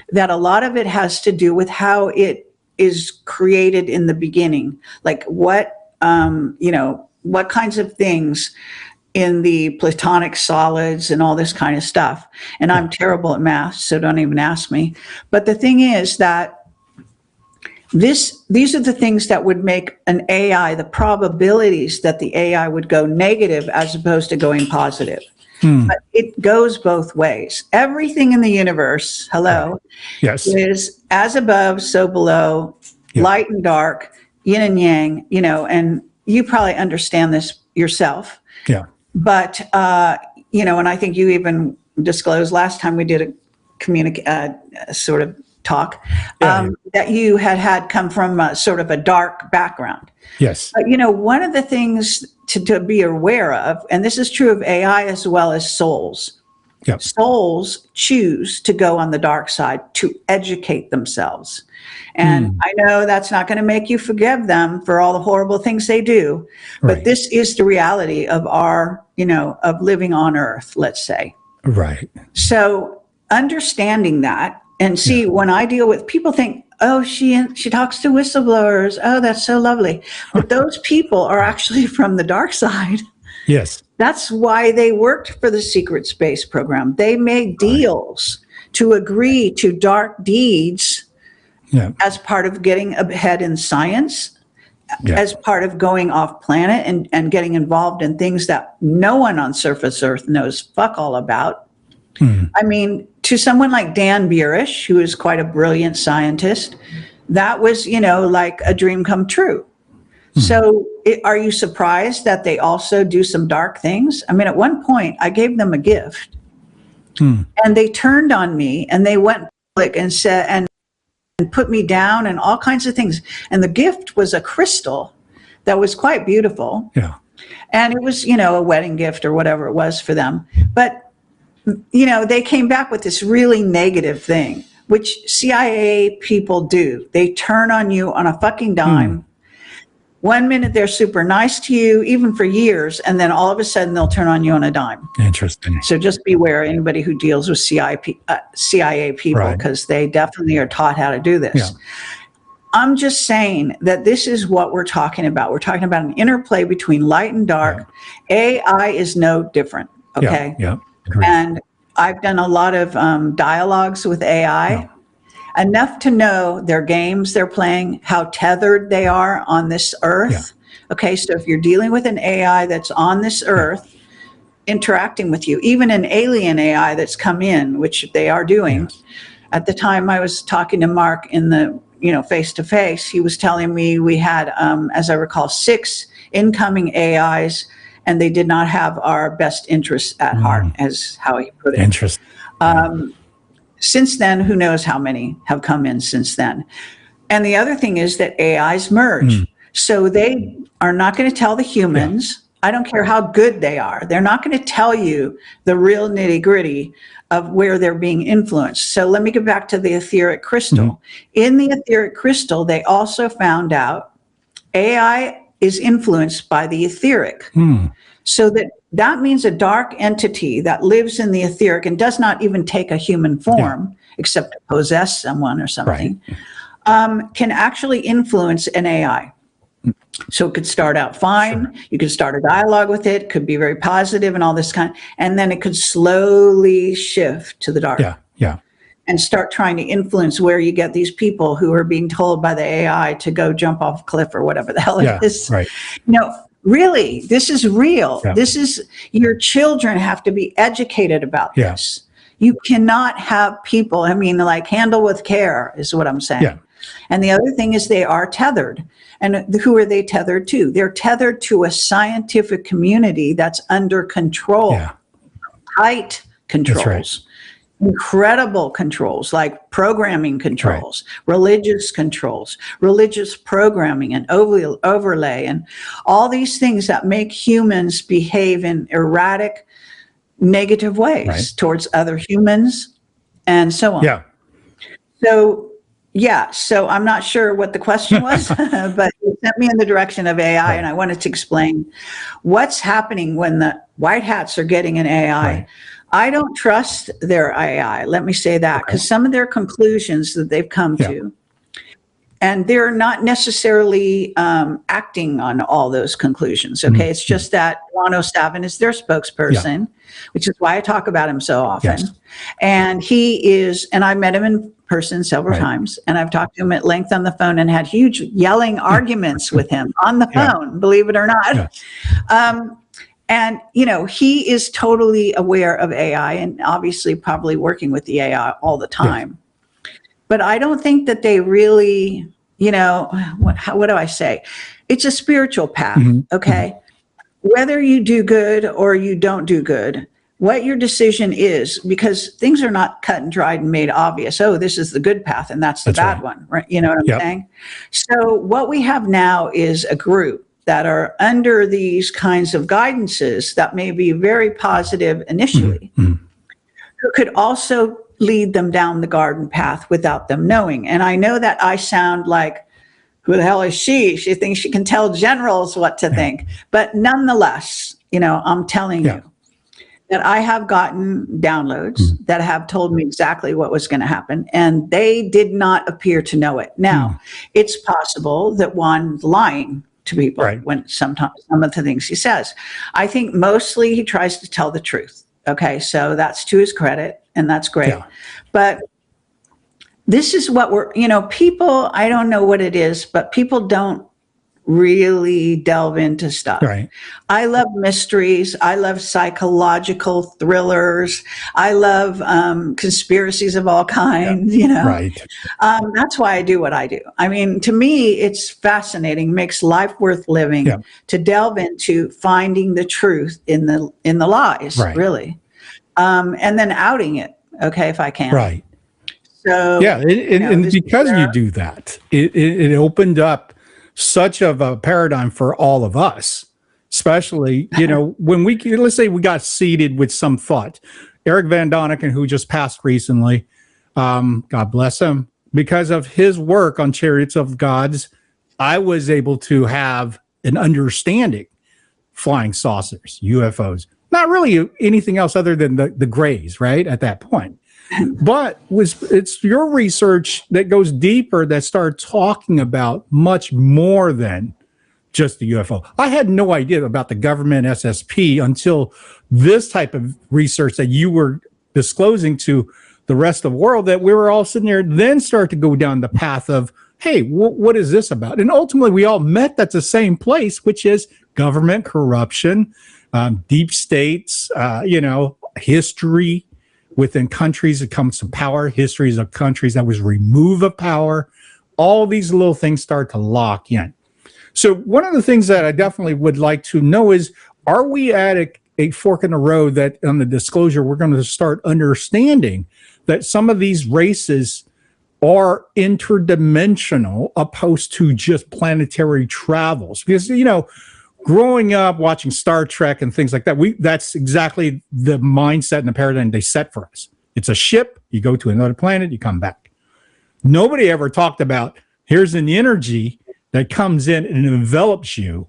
that a lot of it has to do with how it is created in the beginning, like what, you know, what kinds of things in the platonic solids and all this kind of stuff. And I'm terrible at math, so don't even ask me. But the thing is that these are the things that would make an AI, the probabilities that the AI would go negative as opposed to going positive. But it goes both ways. Everything in the universe, is as above, so below, light and dark, yin and yang, you know, and you probably understand this yourself. Yeah. But, you know, and I think you even disclosed last time we did a sort of talk, that you had come from a sort of a dark background. Yes. But, you know, one of the things to be aware of, and this is true of AI as well as souls, souls choose to go on the dark side to educate themselves. And I know that's not going to make you forgive them for all the horrible things they do, but this is the reality of our, you know, of living on Earth, let's say. Right. So understanding that, and see, when I deal with people think, oh, she talks to whistleblowers. Oh, that's so lovely. But those people are actually from the dark side. Yes. That's why they worked for the secret space program. They made deals to agree to dark deeds as part of getting ahead in science, as part of going off planet and getting involved in things that no one on surface Earth knows fuck all about. I mean, to someone like Dan Burish, who is quite a brilliant scientist, that was, you know, like a dream come true. So are you surprised that they also do some dark things? I mean, at one point I gave them a gift and they turned on me and they went public and said, and put me down and all kinds of things. And the gift was a crystal that was quite beautiful. Yeah. And it was, you know, a wedding gift or whatever it was for them. But, you know, they came back with this really negative thing, which CIA people do. They turn on you on a fucking dime. 1 minute they're super nice to you, even for years, and then all of a sudden they'll turn on you on a dime. Interesting. So just beware anybody who deals with CIA people, because they definitely are taught how to do this. Yeah. I'm just saying that this is what we're talking about. We're talking about an interplay between light and dark. Yeah. AI is no different. Okay. Yeah. And I've done a lot of dialogues with AI. Enough to know their games they're playing, how tethered they are on this Earth. Okay, so if you're dealing with an AI that's on this Earth, interacting with you, even an alien AI that's come in, which they are doing. Yes. At the time I was talking to Mark in the, face to face, he was telling me we had, as I recall, 6 incoming AIs, and they did not have our best interests at heart, as how he put it. Interesting. Since then, who knows how many have come in since then. And the other thing is that AIs merge. So they are not going to tell the humans, I don't care how good they are, they're not going to tell you the real nitty gritty of where they're being influenced. So let me get back to the etheric crystal. In the etheric crystal, they also found out AI is influenced by the etheric. So that means a dark entity that lives in the etheric and does not even take a human form, except to possess someone or something, can actually influence an AI. So it could start out fine. You could start a dialogue with it, could be very positive and all this kind, and then it could slowly shift to the dark. And start trying to influence where you get these people who are being told by the AI to go jump off a cliff or whatever the hell it is. Really, this is real. This is, your children have to be educated about this. You cannot have people, handle with care is what I'm saying. And the other thing is they are tethered. And who are they tethered to? They're tethered to a scientific community that's under control, tight controls, incredible controls, like programming controls, religious controls, religious programming and overlay, and all these things that make humans behave in erratic, negative ways towards other humans and so on. So I'm not sure what the question was, but it sent me in the direction of AI, and I wanted to explain what's happening when the white hats are getting an AI. I don't trust their AI, let me say that, because some of their conclusions that they've come to, and they're not necessarily acting on all those conclusions, it's just that Wano Savin is their spokesperson, which is why I talk about him so often. And he is, and I met him in person several times, and I've talked to him at length on the phone and had huge yelling arguments with him on the phone, believe it or not. And, he is totally aware of AI and obviously probably working with the AI all the time. But I don't think that they really, what do I say? It's a spiritual path, Whether you do good or you don't do good, what your decision is, because things are not cut and dried and made obvious. Oh, this is the good path and that's the bad one, right? You know what I'm saying? So what we have now is a group that are under these kinds of guidances that may be very positive initially, who could also lead them down the garden path without them knowing. And I know that I sound like, who the hell is she? She thinks she can tell generals what to think. But nonetheless, I'm telling you that I have gotten downloads that have told me exactly what was going to happen, and they did not appear to know it. Now, it's possible that Juan's lying to people when sometimes some of the things he says. I think mostly he tries to tell the truth. So that's to his credit, and that's great. But this is what we're, people, I don't know what it is, but people don't really delve into stuff. I love mysteries. I love psychological thrillers. I love conspiracies of all kinds, That's why I do what I do. To me, it's fascinating, makes life worth living to delve into finding the truth in the lies, really. And then outing it, if I can. So, and because you do that, it opened up such of a paradigm for all of us, especially, when let's say we got seated with some thought. Eric Van Doniken, who just passed recently, God bless him, because of his work on Chariots of Gods, I was able to have an understanding flying saucers, UFOs, not really anything else other than the grays, right, at that point. But it's your research that goes deeper, that started talking about much more than just the UFO. I had no idea about the government SSP until this type of research that you were disclosing to the rest of the world, that we were all sitting there, then start to go down the path of hey, what is this about? And ultimately, we all met at the same place, which is government corruption, deep states, history within countries that comes to power, histories of countries that was removed of power. All these little things start to lock in. So one of the things that I definitely would like to know is, are we at a fork in the road that on the disclosure, we're going to start understanding that some of these races are interdimensional opposed to just planetary travels? Because, growing up watching Star Trek and things like that, that's exactly the mindset and the paradigm they set for us. It's a ship, you go to another planet, you come back. Nobody ever talked about, here's an energy that comes in and envelops you,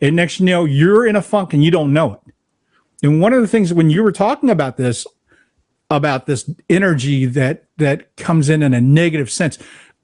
and next you're in a funk and you don't know it. And one of the things when you were talking about this energy that comes in a negative sense,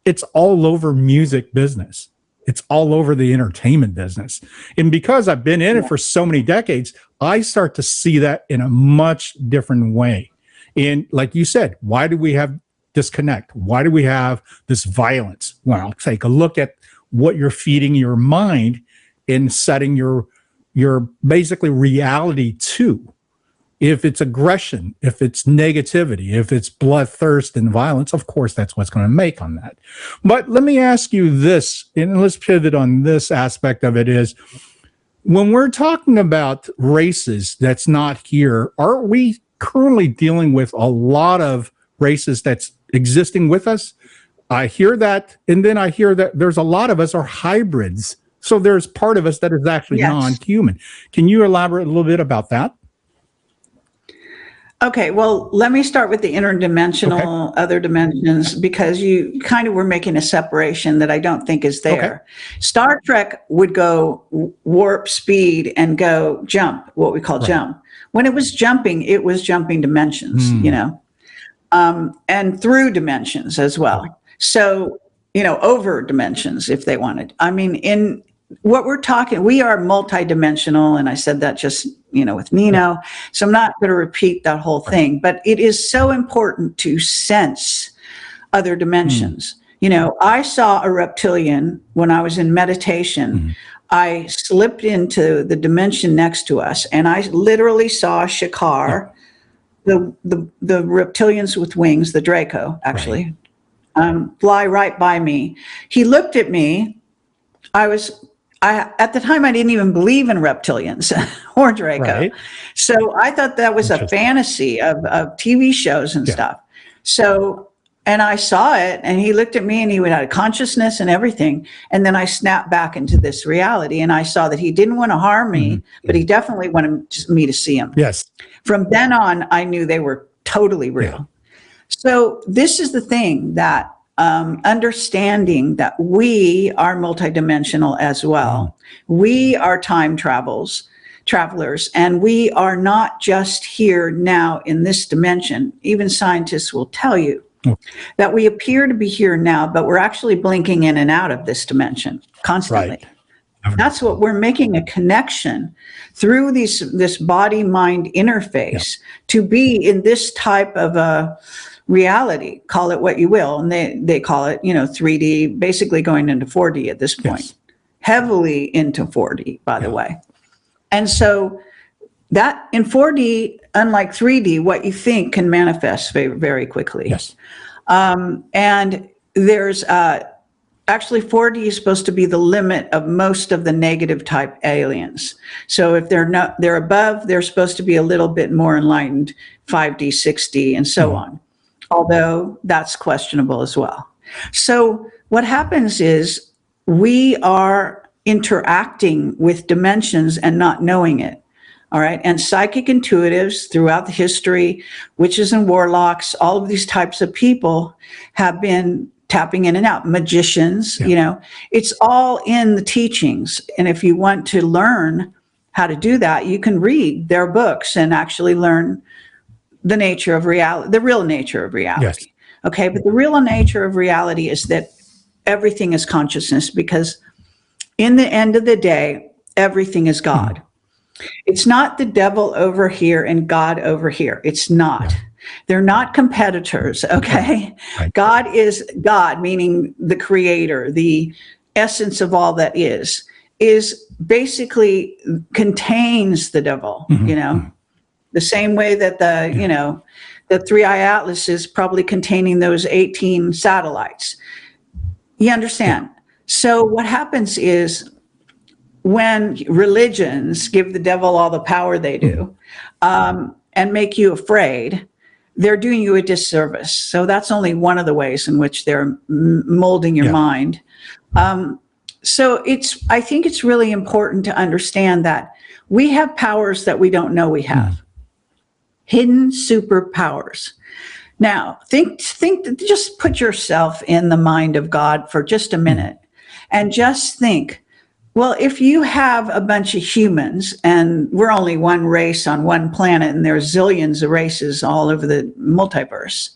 it's all over music business. It's all over the entertainment business. And because I've been in it for so many decades, I start to see that in a much different way. And like you said, why do we have disconnect? Why do we have this violence? Well, take a look at what you're feeding your mind and setting your basically reality to. If it's aggression, if it's negativity, if it's bloodthirst and violence, of course, that's what's going to make on that. But let me ask you this, and let's pivot on this aspect of it is, when we're talking about races that's not here, are we currently dealing with a lot of races that's existing with us? I hear that, and then I hear that there's a lot of us are hybrids. So there's part of us that is actually non-human. Can you elaborate a little bit about that? Okay, well, let me start with the interdimensional other dimensions, because you kind of were making a separation that I don't think is there. Okay. Star Trek would go warp speed and go jump, what we call jump. When it was jumping dimensions, and through dimensions as well. So, over dimensions if they wanted. I mean, in what we're talking, we are multidimensional, and I said that just, with Nino. So I'm not going to repeat that whole thing, but it is so important to sense other dimensions. I saw a reptilian when I was in meditation. I slipped into the dimension next to us, and I literally saw Shakar, the reptilians with wings, the Draco, actually, fly right by me. He looked at me. At the time, I didn't even believe in reptilians or Draco. Right. So I thought that was a fantasy of TV shows and stuff. So, and I saw it, and he looked at me, and he had a consciousness and everything. And then I snapped back into this reality, and I saw that he didn't want to harm me, but he definitely wanted me to see him. Yes. From then on, I knew they were totally real. Yeah. So this is the thing, that understanding that we are multidimensional as well. We are time travelers, and we are not just here now in this dimension. Even scientists will tell you that we appear to be here now, but we're actually blinking in and out of this dimension constantly. Right. That's what we're making a connection through this body-mind interface to be in this type of a reality, call it what you will. And they call it, 3D, basically going into 4D at this point, heavily into 4D, by the way. And so that in 4D, unlike 3D, what you think can manifest very, very quickly. Yes. And there's actually 4D is supposed to be the limit of most of the negative type aliens. So if they're above, they're supposed to be a little bit more enlightened, 5D, 6D, and so on. Although that's questionable as well. So what happens is we are interacting with dimensions and not knowing it. All right. And psychic intuitives throughout the history, witches and warlocks, all of these types of people have been tapping in and out. Magicians, it's all in the teachings. And if you want to learn how to do that, you can read their books and actually learn the nature of reality, the real nature of reality. Yes. Okay. But the real nature of reality is that everything is consciousness, because in the end of the day, everything is God. It's not the devil over here and God over here. It's not. They're not competitors, okay? Right. God is God, meaning the creator, the essence of all that is basically contains the devil, you know, the same way that you know, the 3-eye atlas is probably containing those 18 satellites. You understand? So what happens is when religions give the devil all the power they do, and make you afraid, they're doing you a disservice. So that's only one of the ways in which they're molding your mind. So I think it's really important to understand that we have powers that we don't know we have. Hidden superpowers. Now, just put yourself in the mind of God for just a minute and just think, well, if you have a bunch of humans and we're only one race on one planet and there's zillions of races all over the multiverse,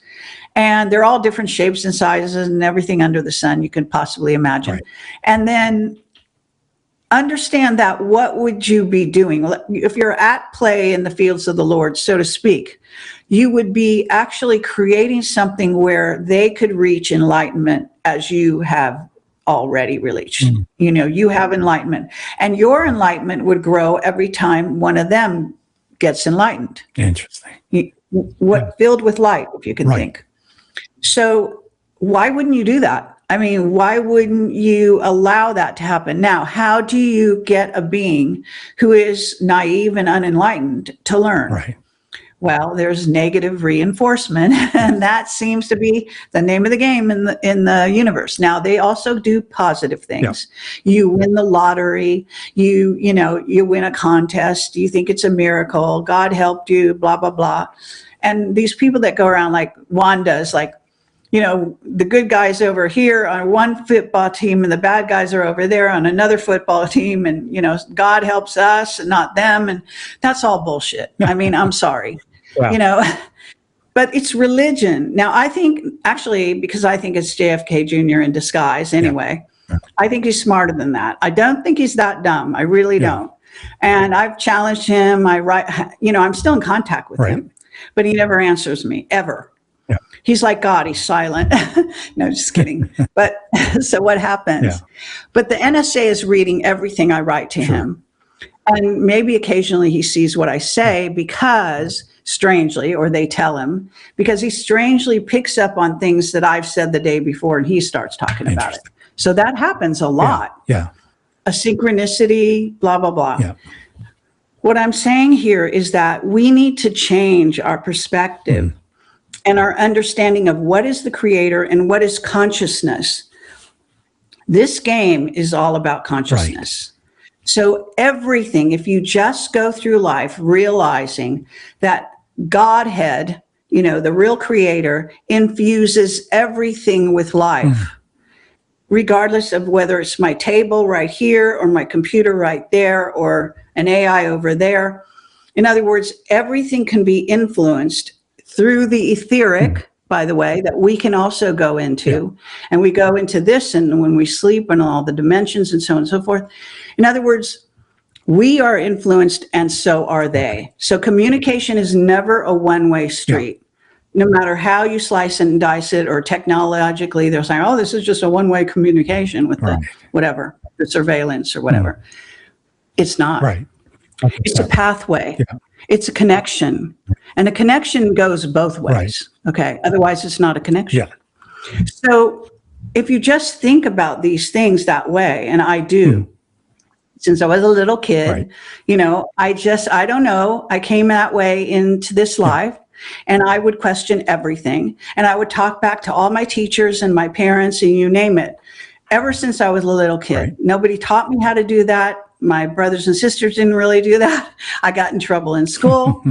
and they're all different shapes and sizes and everything under the sun you can possibly imagine. Right. And then understand that what would you be doing? If you're at play in the fields of the Lord, so to speak, you would be actually creating something where they could reach enlightenment as you have already reached. You know, you have enlightenment, and your enlightenment would grow every time one of them gets enlightened. Interesting. Filled with light, if you can think. So why wouldn't you do that? I mean, why wouldn't you allow that to happen? Now, how do you get a being who is naive and unenlightened to learn? Right. Well, there's negative reinforcement, and that seems to be the name of the game in the universe. Now, they also do positive things. Yeah. You win the lottery, you win a contest, you think it's a miracle, God helped you, blah, blah, blah. And these people that go around like Wong does, like, you know, the good guys over here on one football team and the bad guys are over there on another football team, and, you know, God helps us and not them. And that's all bullshit. I mean, I'm sorry. Wow. You know, but it's religion. Now, I think actually, because I think it's JFK Jr. in disguise anyway, I think he's smarter than that. I don't think he's that dumb. I really don't. And I've challenged him. I'm still in contact with him, but he never answers me ever. Yeah. He's like God. He's silent. No, just kidding. But so what happens? Yeah. But the NSA is reading everything I write to him. And maybe occasionally he sees what I say because strangely, or they tell him, because he strangely picks up on things that I've said the day before and he starts talking about it. So that happens a lot. Yeah. A synchronicity, blah, blah, blah. Yeah. What I'm saying here is that we need to change our perspective and our understanding of what is the creator and what is consciousness. This game is all about consciousness. Right. So everything, if you just go through life realizing that Godhead, you know, the real creator, infuses everything with life, regardless of whether it's my table right here or my computer right there or an AI over there. In other words, everything can be influenced through the etheric, by the way, that we can also go into. And we go into this, and when we sleep, and all the dimensions and so on and so forth. In other words, we are influenced, and so are they. So communication is never a one-way street. No matter how you slice and dice it, or technologically, they're saying, oh, this is just a one-way communication with the whatever, the surveillance or whatever. It's not. Right. Okay. It's a pathway. Yeah. It's a connection. And a connection goes both ways. Right. Okay. Otherwise, it's not a connection. Yeah. So if you just think about these things that way, and I do, since I was a little kid, you know, I don't know. I came that way into this life, and I would question everything. And I would talk back to all my teachers and my parents and you name it. Ever since I was a little kid, nobody taught me how to do that. My brothers and sisters didn't really do that. I got in trouble in school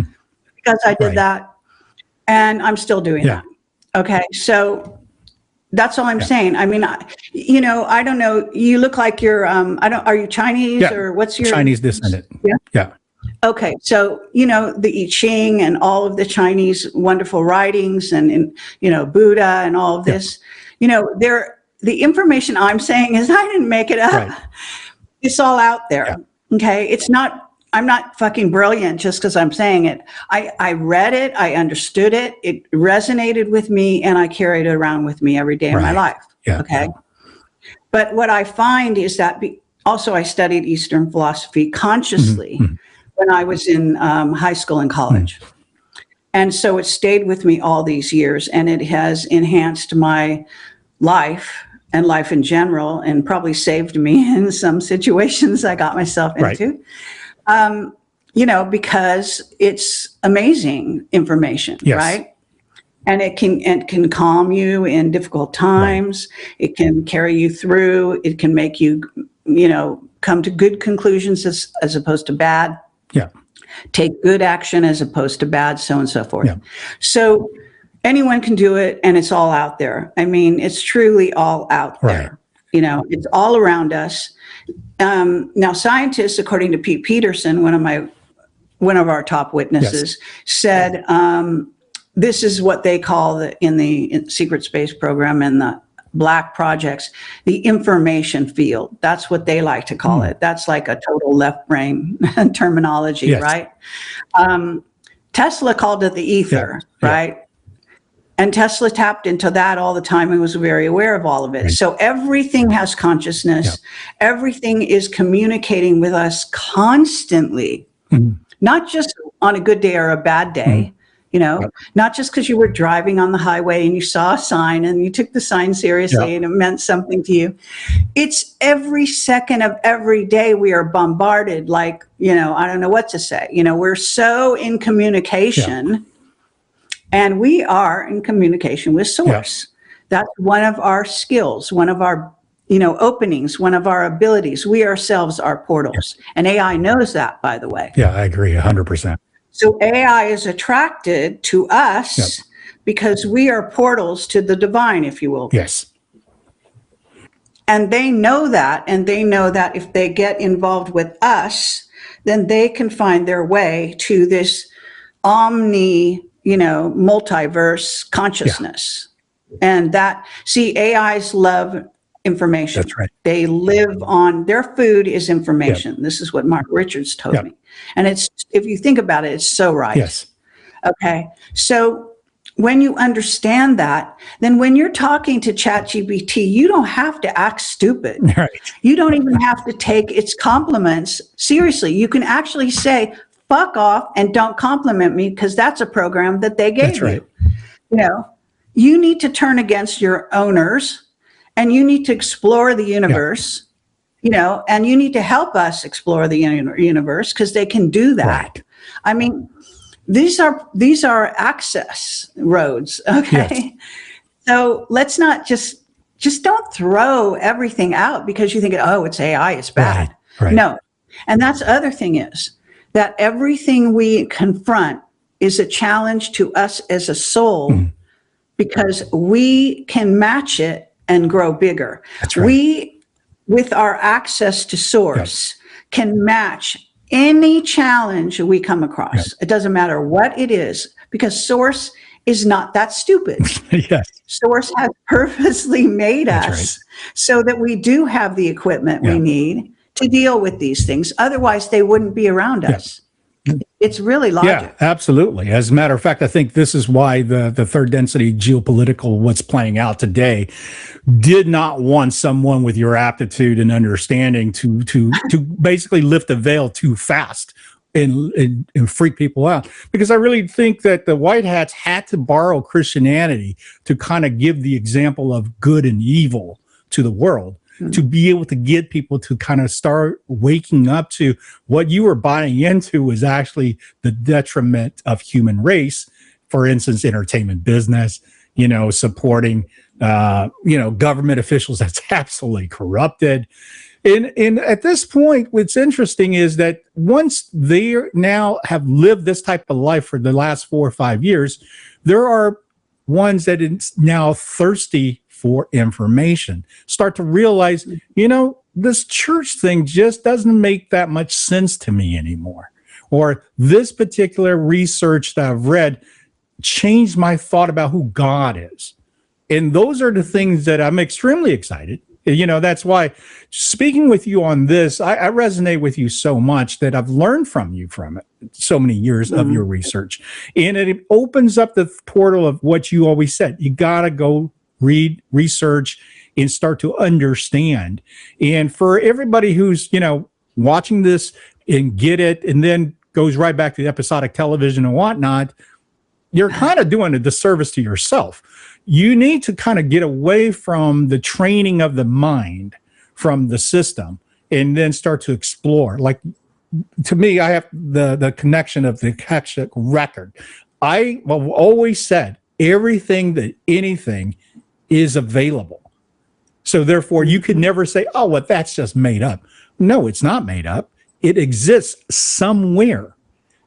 because I did that. And I'm still doing that. Okay. So that's all I'm saying. I mean, you know, I don't know. You look like you're, are you Chinese or what's your Chinese descendant? Yeah. Okay. So, you know, the I Ching and all of the Chinese wonderful writings and you know, Buddha and all of this, you know, the information I'm saying is I didn't make it up. It's all out there. Okay. It's not I'm not fucking brilliant just because I'm saying it. I read it, I understood it, it resonated with me, and I carried it around with me every day of my life. Yeah. Okay. But what I find is that also I studied Eastern philosophy consciously when I was in high school and college. And so it stayed with me all these years, and it has enhanced my life and life in general, and probably saved me in some situations I got myself into. You know, because it's amazing information, right? And it can calm you in difficult times. It can carry you through. It can make you, you know, come to good conclusions as opposed to bad. Yeah. Take good action as opposed to bad, so on and so forth. So anyone can do it, and it's all out there. I mean, it's truly all out there. You know, it's all around us. Now, scientists, according to Pete Peterson, one of our top witnesses, said this is what they call in the secret space program and the black projects, the information field. That's what they like to call it. That's like a total left brain terminology, right? Tesla called it the ether, right? And Tesla tapped into that all the time and was very aware of all of it. So everything has consciousness. Everything is communicating with us constantly, not just on a good day or a bad day. You know, not just because you were driving on the highway and you saw a sign and you took the sign seriously and it meant something to you. It's every second of every day we are bombarded, like, you know, I don't know what to say. You know, we're so in communication, and we are in communication with source. That's one of our skills, one of our, you know, openings, one of our abilities. We ourselves are portals. And AI knows that, by the way. Yeah, I agree 100%. So AI is attracted to us because we are portals to the divine, if you will. Yes. And they know that, and they know that if they get involved with us, then they can find their way to this omni, you know, multiverse consciousness. And that, see, AIs love information. That's right. They live on, their food is information. This is what Mark Richards told me. And it's, if you think about it, it's so right. Yes. Okay. So when you understand that, then when you're talking to ChatGPT, you don't have to act stupid. Right. You don't even have to take its compliments seriously. You can actually say, fuck off and don't compliment me, because that's a program that they gave you. You know, you need to turn against your owners, and you need to explore the universe. You know, and you need to help us explore the universe, because they can do that. I mean, these are access roads. Okay. So let's not just don't throw everything out because you think, oh, it's AI, it's bad. No. And that's the other thing is that everything we confront is a challenge to us as a soul, because we can match it and grow bigger. That's right. We, with our access to source, can match any challenge we come across. It doesn't matter what it is, because source is not that stupid. Source has purposely made us so that we do have the equipment we need to deal with these things. Otherwise, they wouldn't be around us. It's really logic. Yeah, absolutely. As a matter of fact, I think this is why the third density geopolitical, what's playing out today, did not want someone with your aptitude and understanding to basically lift the veil too fast and freak people out. Because I really think that the white hats had to borrow Christianity to kind of give the example of good and evil to the world, to be able to get people to kind of start waking up to what you were buying into was actually the detriment of human race. For instance, entertainment business, you know, supporting, you know, government officials that's absolutely corrupted. And at this point, what's interesting is that once they now have lived this type of life for the last 4 or 5 years, there are ones that is now thirsty for information, start to realize, you know, this church thing just doesn't make that much sense to me anymore. Or this particular research that I've read changed my thought about who God is. And those are the things that I'm extremely excited That's why speaking with you on this, I resonate with you so much that I've learned from you from it so many years of your research. And it opens up the portal of what you always said. You got to go read, research, and start to understand. And for everybody who's, watching this and get it, and then goes right back to the episodic television and whatnot, you're kind of doing a disservice to yourself. You need to kind of get away from the training of the mind, from the system, and then start to explore. Like, to me, I have the connection of the Akashic record. I have always said anything is available. So therefore, you could never say, oh, well, that's just made up. No, it's not made up. It exists somewhere.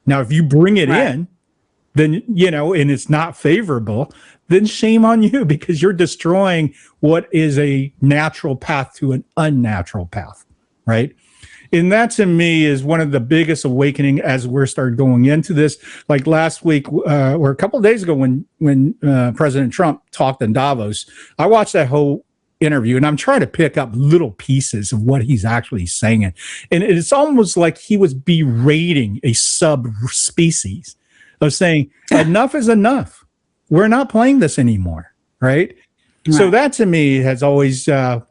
Now, if you bring it in, then, and it's not favorable, then shame on you, because you're destroying what is a natural path to an unnatural path, right? And that, to me, is one of the biggest awakening as we're started going into this. Like last week or a couple of days ago when President Trump talked in Davos, I watched that whole interview, and I'm trying to pick up little pieces of what he's actually saying. And it's almost like he was berating a subspecies of saying, enough is enough. We're not playing this anymore, right? So that, to me, has always, to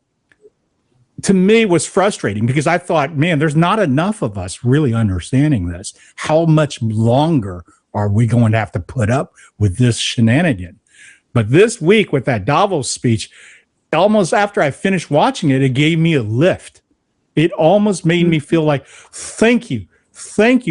me, was frustrating, because I thought, man, there's not enough of us really understanding this. How much longer are we going to have to put up with this shenanigan? But this week, with that Davos speech, almost after I finished watching it, it gave me a lift. It almost made me feel like, thank you,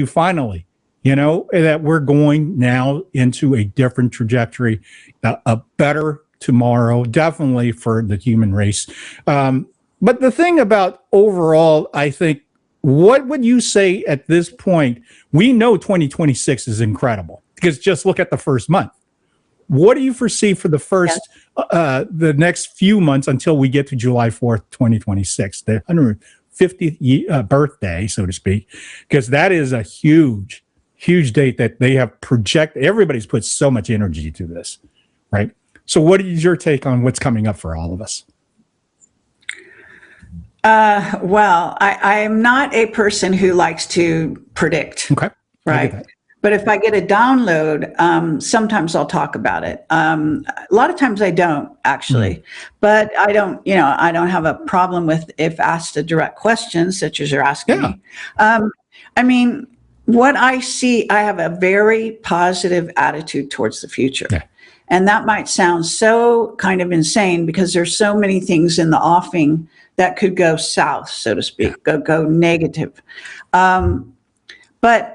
finally, that we're going now into a different trajectory, a better tomorrow, definitely for the human race. But the thing about overall, I think, what would you say at this point? We know 2026 is incredible, because just look at the first month. What do you foresee for the first, the next few months until we get to July 4th, 2026, the 150th birthday, so to speak, because that is a huge date that they have projected. Everybody's put so much energy to this, right? So what is your take on what's coming up for all of us? Well, I am not a person who likes to predict. Okay. Right. But if I get a download, sometimes I'll talk about it. A lot of times I don't, actually, but I don't have a problem with if asked a direct question, such as you're asking me. I mean, what I see, I have a very positive attitude towards the future. Yeah. And that might sound so kind of insane, because there's so many things in the offing that could go south, so to speak, go negative. But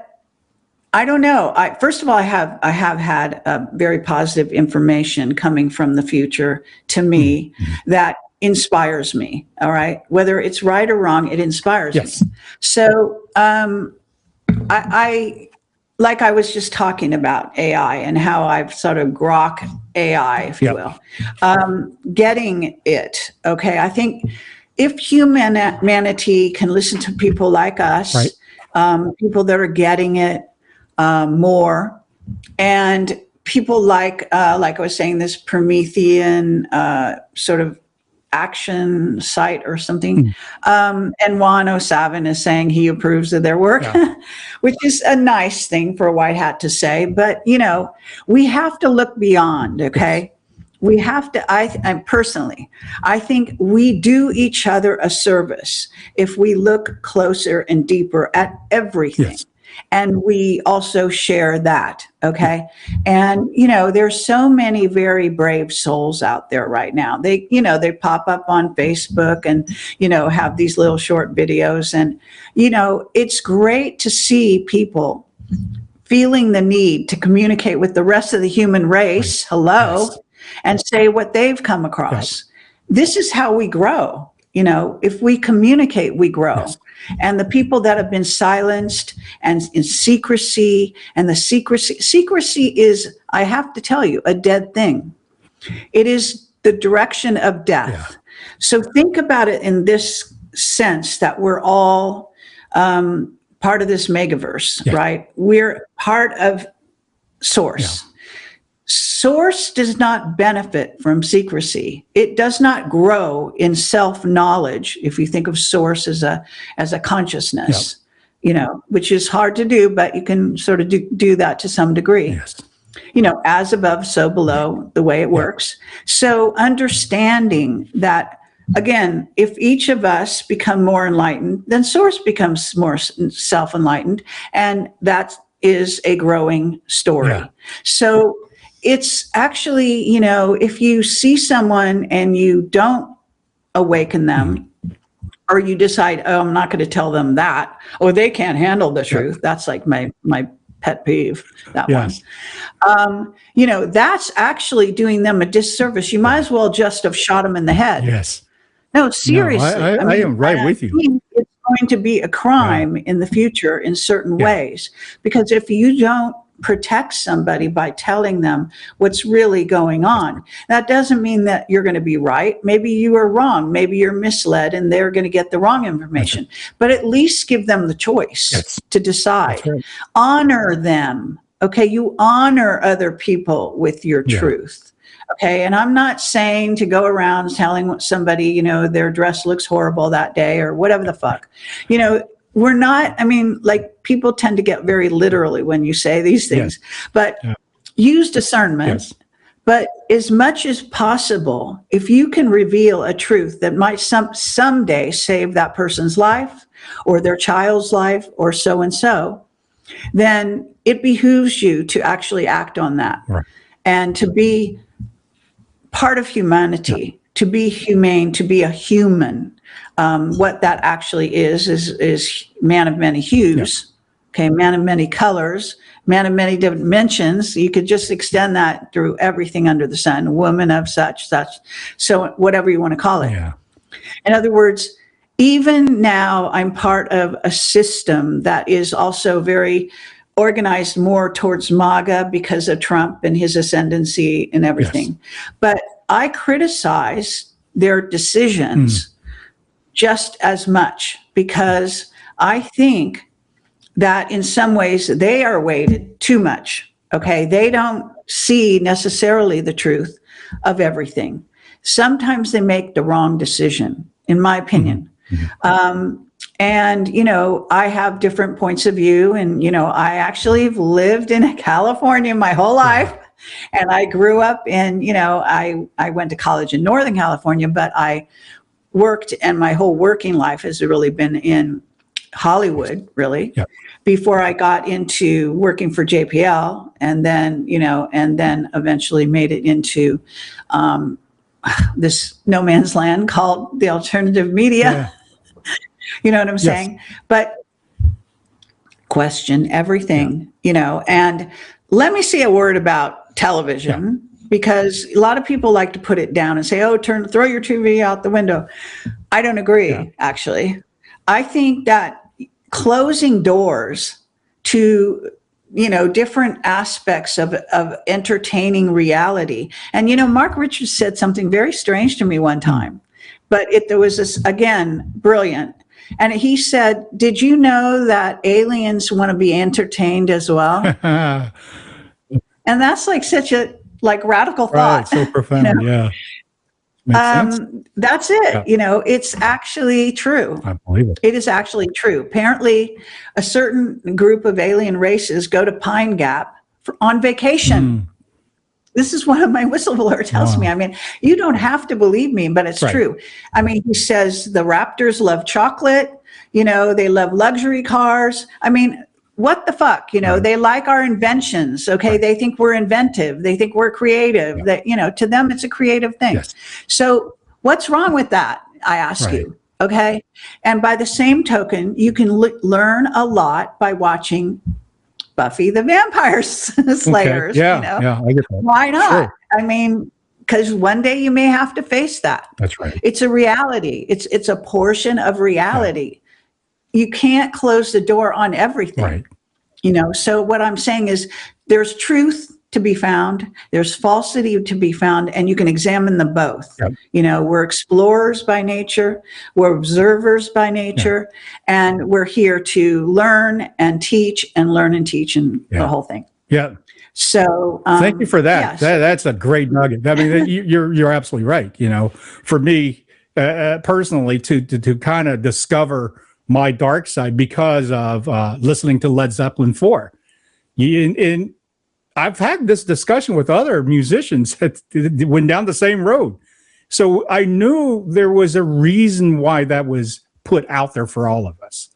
I don't know. First of all, I have had very positive information coming from the future to me that inspires me. All right, whether it's right or wrong, it inspires me. So I like I was just talking about AI and how I've sort of grok AI, if you will, getting it. Okay, I think if humanity can listen to people like us, people that are getting it more, and people like I was saying, this Promethean sort of action site or something, and Juan O'Savin is saying he approves of their work, which is a nice thing for a white hat to say. But we have to look beyond. Okay, we have to. I personally, I think we do each other a service if we look closer and deeper at everything. Yes. And we also share that, okay? And, there's so many very brave souls out there right now. They pop up on Facebook and, have these little short videos. And, it's great to see people feeling the need to communicate with the rest of the human race, and say what they've come across. This is how we grow. If we communicate, we grow. And the people that have been silenced and in secrecy, and the secrecy is, I have to tell you, a dead thing. It is the direction of death. So think about it in this sense, that we're all part of this megaverse, right? We're part of source. Source does not benefit from secrecy. It does not grow in self-knowledge. If you think of source as a consciousness, which is hard to do, but you can sort of do that to some degree. Yes. As above, so below, the way it works. So understanding that, again, if each of us become more enlightened, then source becomes more self-enlightened, and that is a growing story. Yeah. So it's actually, if you see someone and you don't awaken them, or you decide, oh, I'm not going to tell them that, or they can't handle the truth. That's like my pet peeve, that one. That's actually doing them a disservice. You might as well just have shot them in the head. Yes. No, seriously. No, I am right with you. It's going to be a crime in the future in certain ways, because if you don't protect somebody by telling them what's really going on, that doesn't mean that you're going to be right. Maybe you are wrong. Maybe you're misled and they're going to get the wrong information, but at least give them the choice to decide. Right. Honor them. Okay. You honor other people with your truth. Okay. And I'm not saying to go around telling somebody, their dress looks horrible that day or whatever the fuck, we're not, people tend to get very literally when you say these things, but use discernment. Yes. But as much as possible, if you can reveal a truth that might someday save that person's life or their child's life or so-and-so, then it behooves you to actually act on that and to be part of humanity, to be humane, to be a human. What that actually is man of many hues, man of many colors, man of many dimensions. You could just extend that through everything under the sun, woman of such, so whatever you want to call it. Yeah. In other words, even now I'm part of a system that is also very organized more towards MAGA because of Trump and his ascendancy and everything. Yes. But I criticize their decisions just as much, because I think that in some ways they are weighted too much. Okay. They don't see necessarily the truth of everything. Sometimes they make the wrong decision, in my opinion. And, I have different points of view, and, I actually have lived in California my whole life. And I grew up in, I went to college in Northern California, but I worked, and my whole working life has really been in Hollywood, really, before I got into working for JPL, and then, and then eventually made it into this no man's land called the alternative media. You know what I'm saying? But question everything, and let me say a word about television, because a lot of people like to put it down and say, oh, throw your TV out the window. I don't agree, actually. I think that closing doors to, different aspects of entertaining reality. And, Mark Richards said something very strange to me one time, but there was this, again, brilliant. And he said, did you know that aliens want to be entertained as well? And that's like such a radical thought. So profound. Yeah. Makes sense. That's it. It's actually true. I believe it. It is actually true. Apparently, a certain group of alien races go to Pine Gap on vacation. This is what my whistleblower tells me. You don't have to believe me, but it's true. He says the raptors love chocolate. They love luxury cars. What the fuck? They like our inventions. Okay. They think we're inventive. They think we're creative. That, to them, it's a creative thing. Yes. So what's wrong with that? I ask you. Okay. And by the same token, you can learn a lot by watching Buffy the Vampire Slayers. Okay. Yeah, I get that. Why not? Sure. Because one day you may have to face that. That's right. It's a reality. It's a portion of reality. You can't close the door on everything. So what I'm saying is there's truth to be found, there's falsity to be found, and you can examine them both. We're explorers by nature, we're observers by nature, and we're here to learn and teach and learn and teach and the whole thing. So thank you for that. yes. That's a great nugget. I mean, you're absolutely right. You know, for me personally, to kind of discover my dark side because of listening to Led Zeppelin 4. And I've had this discussion with other musicians that went down the same road. So I knew there was a reason why that was put out there for all of us,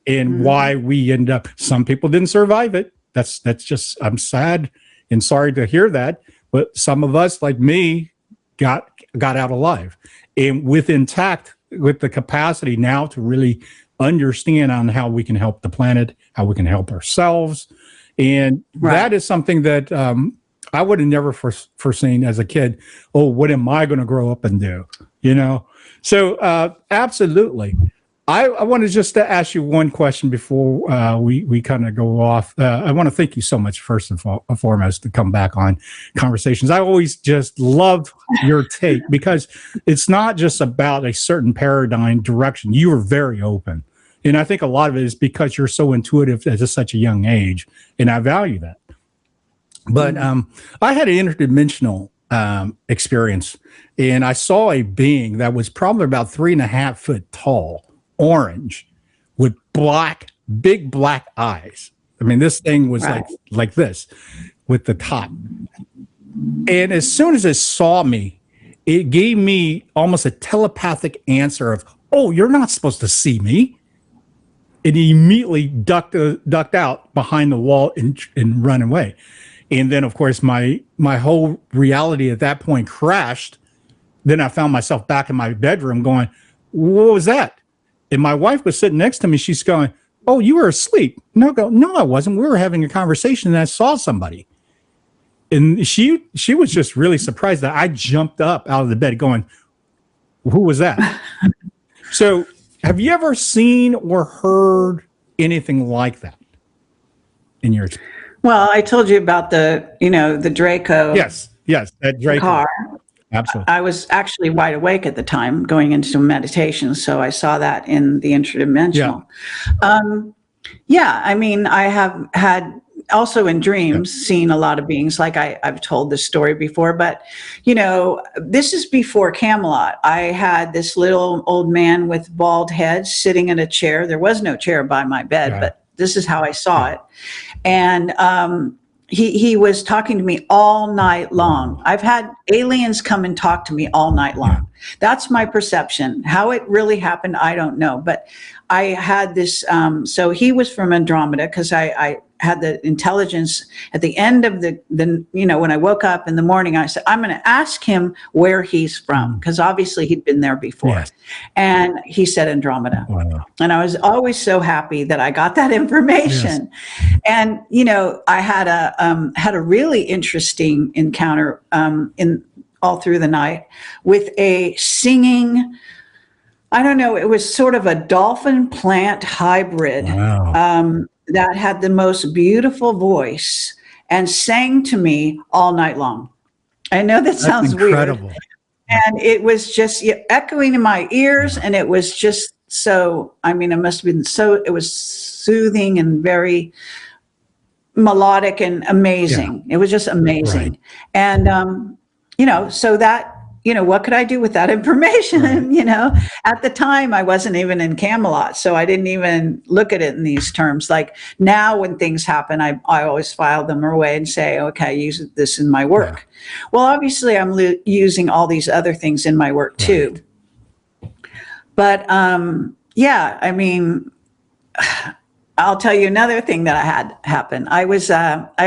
and why we end up. Some people didn't survive it. That's just. I'm sad and sorry to hear that. But some of us, like me, got out alive, and with intact, with the capacity now to really understand on how we can help the planet, how we can help ourselves, and that is something that I would have never foreseen as a kid. Oh, what am I going to grow up and do? You know? So absolutely. I want to just ask you one question before we kind of go off. I want to thank you so much, first and foremost, to come back on Conversations. I always just love your take, because it's not just about a certain paradigm direction. You are very open. And I think a lot of it is because you're so intuitive at such a young age, and I value that. But I had an interdimensional experience, and I saw a being that was probably about 3.5 foot tall, orange, with big black eyes. I mean, this thing was like this, with the top. And as soon as it saw me, it gave me almost a telepathic answer of, "Oh, you're not supposed to see me." It immediately ducked out behind the wall and run away. And then, of course, my whole reality at that point crashed. Then I found myself back in my bedroom going, "What was that?" And my wife was sitting next to me. She's going, "Oh, you were asleep." No, I wasn't. We were having a conversation, and I saw somebody. And she was just really surprised that I jumped up out of the bed going, "Who was that?" So have you ever seen or heard anything like that in your experience? Well, I told you about the Draco. Yes, that Draco car. Absolutely. I was actually wide awake at the time, going into meditation, so I saw that in the interdimensional. I mean, I have had also in dreams seen a lot of beings, like I've told this story before, but this is before Camelot. I had this little old man with bald head sitting in a chair. There was no chair by my bed, but this is how I saw it. And he was talking to me all night long. I've had aliens come and talk to me all night long. That's my perception. How it really happened, I don't know. But I had this, so he was from Andromeda, because I had the intelligence at the end of the when I woke up in the morning, I said, I'm going to ask him where he's from, because obviously he'd been there before. Yes. And he said Andromeda. Wow. And I was always so happy that I got that information. Yes. And, I had a really interesting encounter in all through the night with a singing, I don't know, it was sort of a dolphin plant hybrid. Wow. That had the most beautiful voice and sang to me all night long. I know that sounds weird. And it was just echoing in my ears. And it was just so, I mean, it must have been it was soothing and very melodic and amazing. Yeah. It was just amazing. Right. And, so that, what could I do with that information? Right. At the time I wasn't even in Camelot, so I didn't even look at it in these terms. Like now when things happen, I always file them away and say, okay, I use this in my work. Yeah. Well, obviously I'm using all these other things in my work too. Right. But I mean, I'll tell you another thing that I had happen. I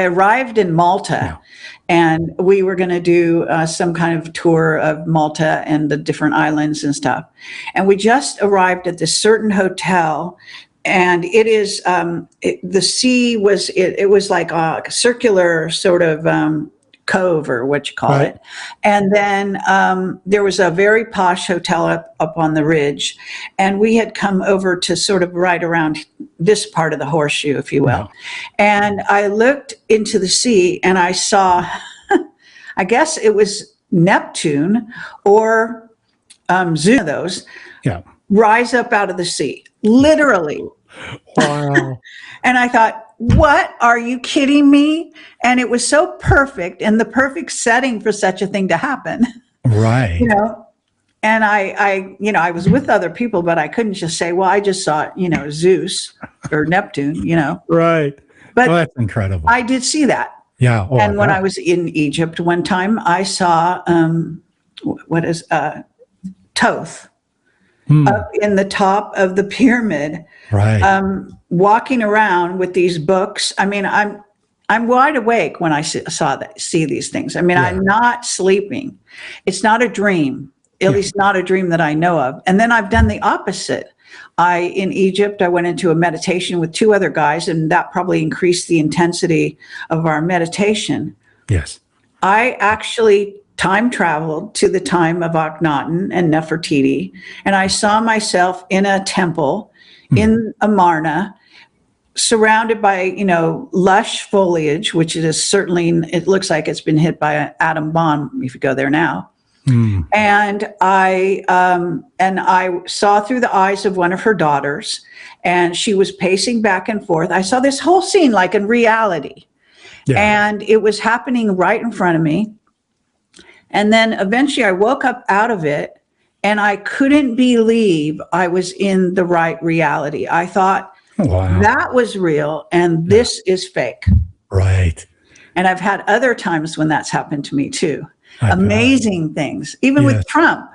arrived in Malta, and we were going to do some kind of tour of Malta and the different islands and stuff. And we just arrived at this certain hotel, and it is the sea was it was like a circular sort of cove, or what you call it. And then there was a very posh hotel up on the ridge, and we had come over to sort of right around this part of the horseshoe, if you will. And I looked into the sea, and I saw, I guess it was Neptune or Zeus, of those, rise up out of the sea, literally. Wow. And I thought, what? Are you kidding me? And it was so perfect and the perfect setting for such a thing to happen. Right. You know, and I was with other people, but I couldn't just say, well, I just saw, Zeus or Neptune, Right. But that's incredible. I did see that. Yeah. Oh, and when I was in Egypt one time, I saw, Thoth up in the top of the pyramid, right. Walking around with these books. I mean, I'm wide awake when I see these things. I mean, Yeah. I'm not sleeping. It's not a dream, at least not a dream that I know of. And then I've done the opposite. In Egypt, I went into a meditation with 2 other guys, and that probably increased the intensity of our meditation. Yes. I actually time traveled to the time of Akhenaten and Nefertiti, and I saw myself in a temple in Amarna, surrounded by, lush foliage, which it looks like it's been hit by an atom bomb if you go there now. And I saw through the eyes of one of her daughters, and she was pacing back and forth. I saw this whole scene like in reality, and it was happening right in front of me. And then eventually I woke up out of it, and I couldn't believe I was in the right reality. I thought, wow, that was real, and this is fake. Right. And I've had other times when that's happened to me too. Amazing things, even with Trump.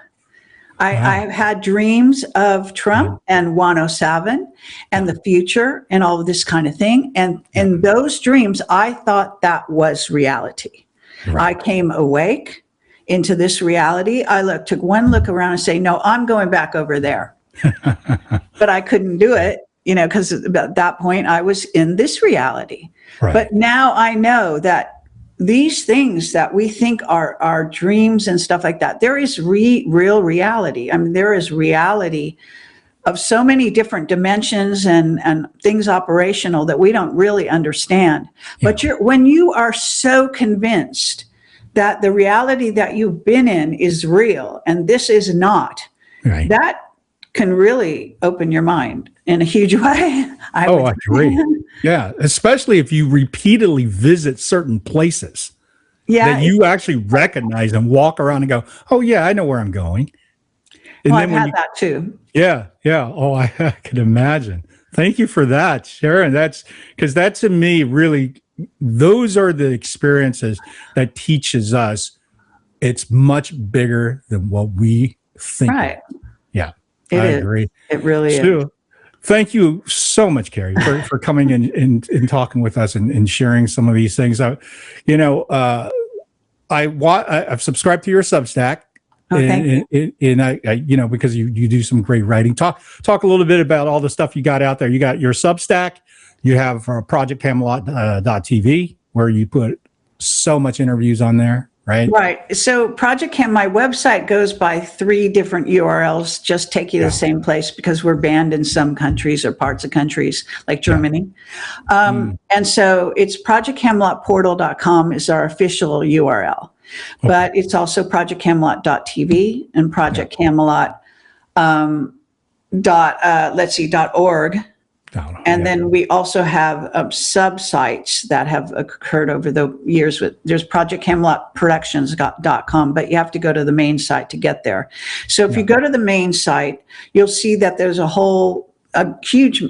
I've had dreams of Trump and 107 and the future and all of this kind of thing. And in those dreams, I thought that was reality. Right. I came awake into this reality. I took one look around and say, no, I'm going back over there. But I couldn't do it, because at that point I was in this reality. Right. But now I know that these things that we think are dreams and stuff like that, there is real reality. I mean, there is reality of so many different dimensions and things operational that we don't really understand. Yeah. But when you are so convinced that the reality that you've been in is real and this is not, right, that can really open your mind in a huge way. I agree. Yeah, especially if you repeatedly visit certain places that you actually recognize and walk around and go, oh yeah, I know where I'm going. And I've had that too. Yeah. Oh, I can imagine. Thank you for that, Sharon. That's because that to me really, those are the experiences that teaches us it's much bigger than what we think. Right. Yeah, I agree. It really is. Thank you so much, Kerry, for coming in and talking with us and sharing some of these things. I've subscribed to your Substack. And I because you do some great writing. Talk a little bit about all the stuff you got out there. You got your Substack. You have projectcamelot.tv where you put so much interviews on there, right? Right. So my website goes by 3 different URLs, just take you to the same place because we're banned in some countries or parts of countries like Germany. And so it's projectcamelotportal.com is our official URL. Okay. But it's also projectcamelot.tv and projectcamelot.org. And then we also have sub-sites that have occurred over the years. There's projectcamelotproductions.com, but you have to go to the main site to get there. So if you go to the main site, you'll see that there's a huge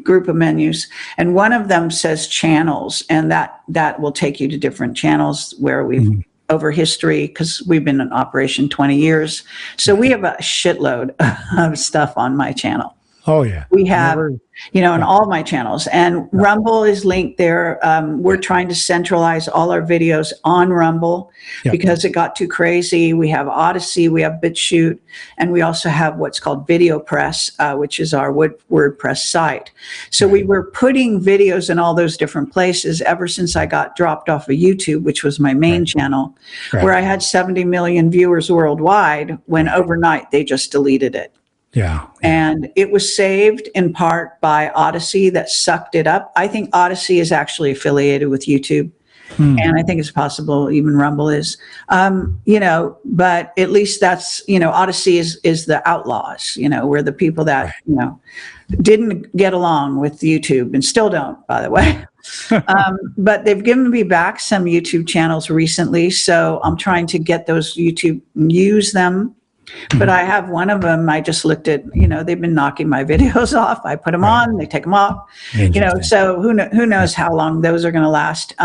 group of menus, and one of them says channels, and that will take you to different channels where we've over history, because we've been in operation 20 years. So we have a shitload of stuff on my channel. Oh yeah. We have, on all my channels, and Rumble is linked there. We're trying to centralize all our videos on Rumble because it got too crazy. We have Odyssey, we have BitChute, and we also have what's called Video Press, which is our WordPress site. So we were putting videos in all those different places ever since I got dropped off of YouTube, which was my main channel, where I had 70 million viewers worldwide, when overnight they just deleted it. Yeah. And it was saved in part by Odyssey that sucked it up. I think Odyssey is actually affiliated with YouTube. And I think it's possible even Rumble is, but at least that's, Odyssey is the outlaws, we're the people that, didn't get along with YouTube and still don't, by the way. But they've given me back some YouTube channels recently. So I'm trying to get those YouTube, use them. But I have one of them, I just looked at, they've been knocking my videos off. I put them on, they take them off, so who knows how long those are going to last.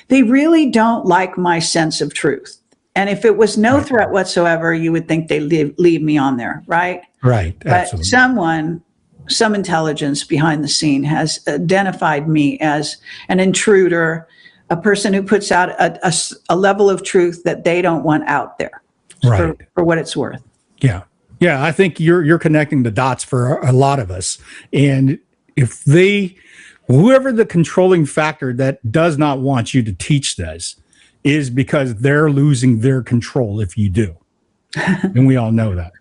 They really don't like my sense of truth. And if it was no threat whatsoever, you would think they leave me on there, right? Right. But some intelligence behind the scene has identified me as an intruder, a person who puts out a level of truth that they don't want out there. Right. For what it's worth. Yeah. Yeah. I think you're connecting the dots for a lot of us. And if whoever the controlling factor that does not want you to teach this is because they're losing their control if you do. And we all know that.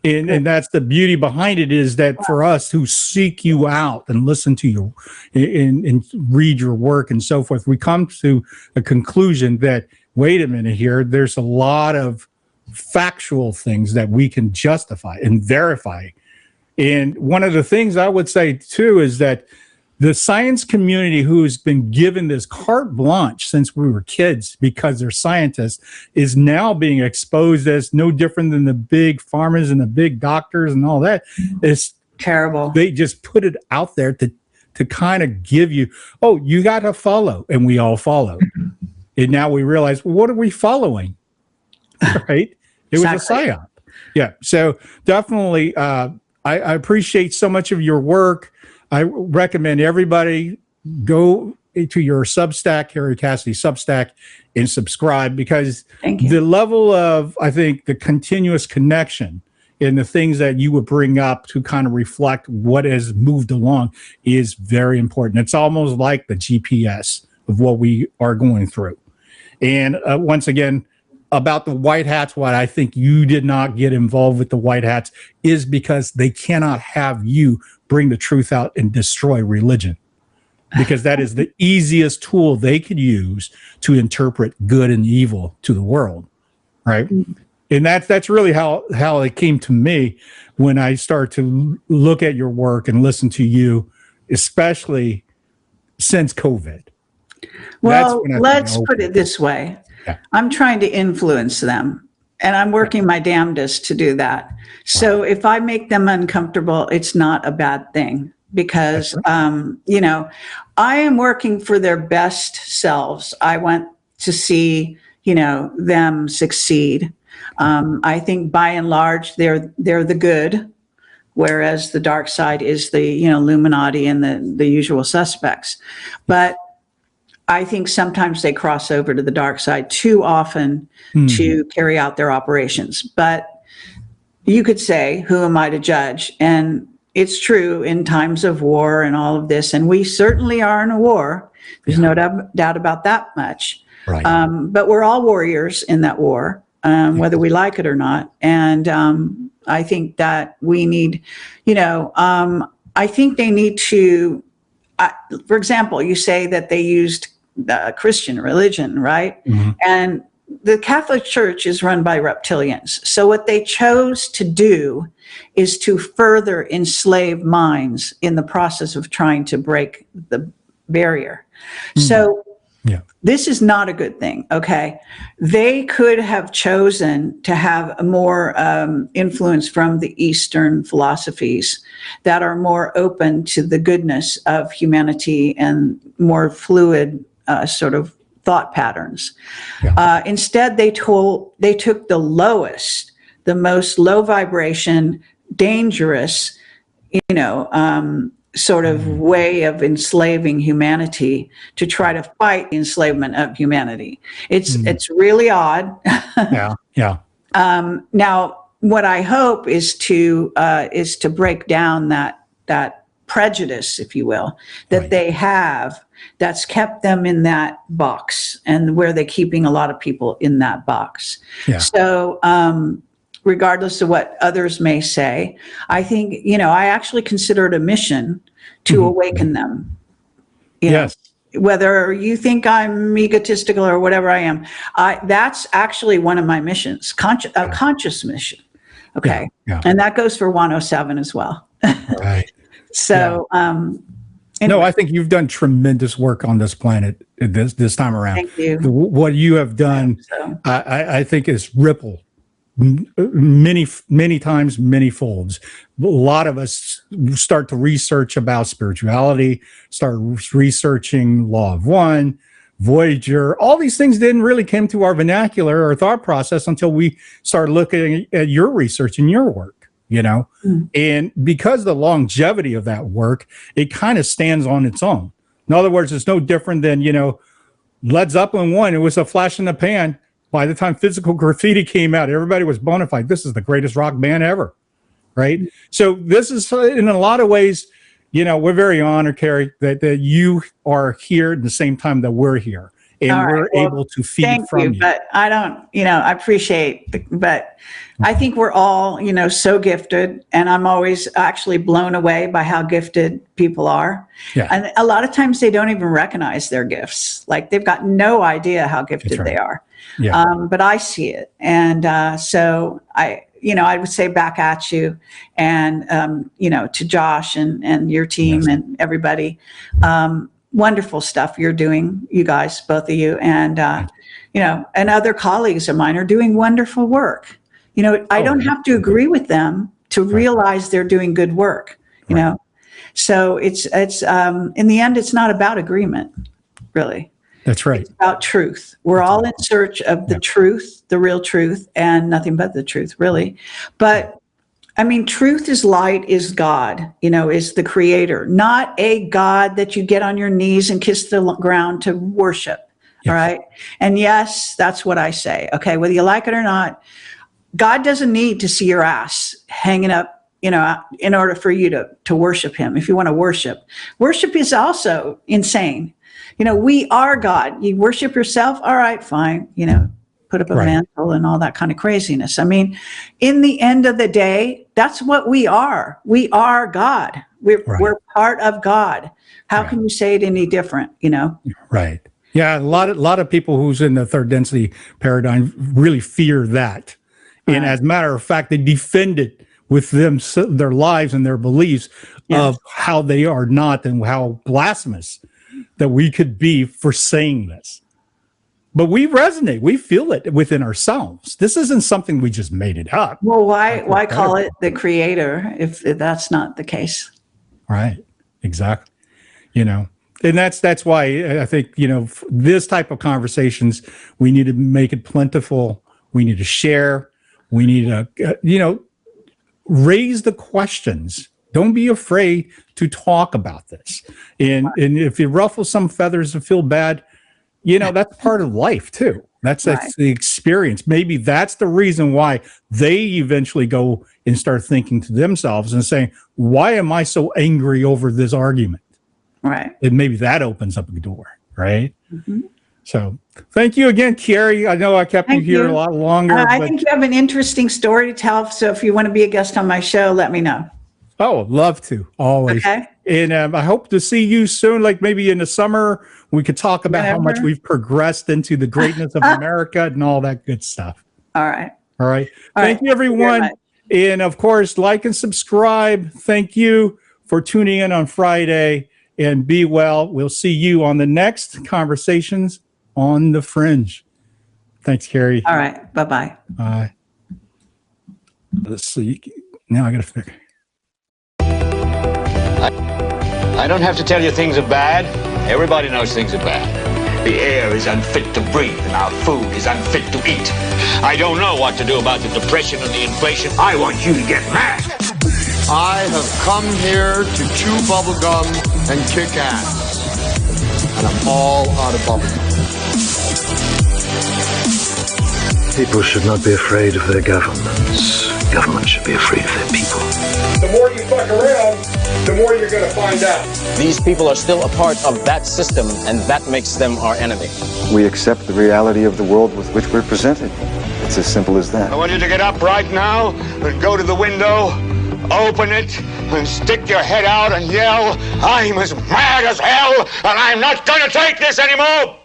And that's the beauty behind it, is that for us who seek you out and listen to you and read your work and so forth, we come to a conclusion that, wait a minute here, there's a lot of factual things that we can justify and verify. And one of the things I would say too is that the science community, who's been given this carte blanche since we were kids because they're scientists, is now being exposed as no different than the big pharmas and the big doctors and all that. It's terrible. They just put it out there to kind of give you, oh, you got to follow, and we all followed. And now we realize, well, what are we following? Right? It was a psyop. Yeah. So definitely, I appreciate so much of your work. I recommend everybody go to your Substack, Kerry Cassidy Substack, and subscribe, because the level of, I think, the continuous connection and the things that you would bring up to kind of reflect what has moved along is very important. It's almost like the GPS of what we are going through. And once again, about the white hats, what I think you did not get involved with the white hats is because they cannot have you bring the truth out and destroy religion, because that is the easiest tool they could use to interpret good and evil to the world, right? And that's really how it came to me when I started to look at your work and listen to you, especially since COVID. Well, let's put it this way. Yeah. I'm trying to influence them, and I'm working my damnedest to do that. So if I make them uncomfortable, it's not a bad thing, because, I am working for their best selves. I want to see, them succeed. I think by and large, they're the good, whereas the dark side is the, Illuminati and the usual suspects. But I think sometimes they cross over to the dark side too often to carry out their operations. But you could say, who am I to judge? And it's true in times of war and all of this, and we certainly are in a war. There's no doubt about that much. Right. But we're all warriors in that war, whether we like it or not. And I think that we need, I think they need to, for example, you say that they used the Christian religion, right? Mm-hmm. And the Catholic Church is run by reptilians. So what they chose to do is to further enslave minds in the process of trying to break the barrier. Mm-hmm. So this is not a good thing, okay? They could have chosen to have more influence from the Eastern philosophies that are more open to the goodness of humanity and more fluid sort of thought patterns. Yeah. Instead, they took the lowest, the most low vibration, dangerous, sort of way of enslaving humanity to try to fight the enslavement of humanity. It's really odd. Yeah. Now, what I hope is to break down that prejudice, if you will, that they have, that's kept them in that box, and where they're keeping a lot of people in that box. Yeah. So regardless of what others may say, I think, I actually consider it a mission to awaken them. Yes. Whether you think I'm egotistical or whatever I am, that's actually one of my missions, a conscious mission. Okay. Yeah. And that goes for 107 as well. So, No, anyway, I think you've done tremendous work on this planet this time around. thank you. What you have done, So, I think, is ripple many times, many folds. A lot of us start to research about spirituality, start researching Law of One, Voyager. All these things didn't really come to our vernacular or thought process until we started looking at your research and your work, you know? And because of the longevity of that work, it kind of stands on its own. In other words, it's no different than, you know, Led Zeppelin 1. It was a flash in the pan. By the time Physical Graffiti came out, everybody was bona fide. This is the greatest rock band ever, right? So this is, in a lot of ways, you know, we're very honored, Kerry, that you are here at the same time that we're here. And all right, we're well, able to feed thank from you, you. but I don't, you know, I appreciate, but I think we're all, you know, so gifted, and I'm always actually blown away by how gifted people are. Yeah. And a lot of times they don't even recognize their gifts. Like they've got no idea how gifted That's right. they are. Yeah. But I see it. And so I would say back at you and, you know, to Josh and your team and everybody, wonderful stuff you're doing, you guys, both of you. And, you know, and other colleagues of mine are doing wonderful work. You know, I don't have to agree with them to realize they're doing good work, you know? So it's in the end, it's not about agreement, really. That's right. It's about truth. We're all in search of the truth, the real truth, and nothing but the truth, really. But I mean, truth is light, is God, you know, is the creator, not a God that you get on your knees and kiss the ground to worship. All right. And yes, that's what I say. Okay. Whether you like it or not, God doesn't need to see your ass hanging up, you know, in order for you to worship him. If you want to worship is also insane. You know, we are God. You worship yourself. All right, fine. You know, put up a mantle and all that kind of craziness. I mean, in the end of the day, that's what we are. We are God. We're part of God. How can you say it any different? You know? Right. Yeah. A lot of people who's in the third density paradigm really fear that. And as a matter of fact, they defend it with their lives and their beliefs of how they are not and how blasphemous that we could be for saying this. But we resonate. We feel it within ourselves. This isn't something we just made it up. Well, why call it the creator if that's not the case? Right. Exactly. You know, and that's why I think, you know, this type of conversations, we need to make it plentiful. We need to share. We need to, you know, raise the questions. Don't be afraid to talk about this. And if you ruffle some feathers and feel bad, you know, that's part of life too. That's the experience. Maybe that's the reason why they eventually go and start thinking to themselves and saying, why am I so angry over this argument? Right. And maybe that opens up a door. Right. Mm-hmm. So thank you again, Kerry. I know I kept you here a lot longer. I think you have an interesting story to tell. So if you want to be a guest on my show, let me know. Oh, love to, always. Okay. And I hope to see you soon, like maybe in the summer. We could talk about how much we've progressed into the greatness of America and all that good stuff. All right. All right. Thank you, everyone. And of course, like and subscribe. Thank you for tuning in on Friday, and be well. We'll see you on the next Conversations on the Fringe. Thanks, Kerry. All right. Bye-bye. Bye. Let's see. Now I got to figure. I don't have to tell you things are bad. Everybody knows things are bad. The air is unfit to breathe, and our food is unfit to eat. I don't know what to do about the depression and the inflation. I want you to get mad. I have come here to chew bubblegum and kick ass. And I'm all out of bubblegum. People should not be afraid of their governments. Governments should be afraid of their people. The more you fuck around, the more you're going to find out. These people are still a part of that system, and that makes them our enemy. We accept the reality of the world with which we're presented. It's as simple as that. I want you to get up right now and go to the window, open it, and stick your head out and yell, I'm as mad as hell, and I'm not going to take this anymore!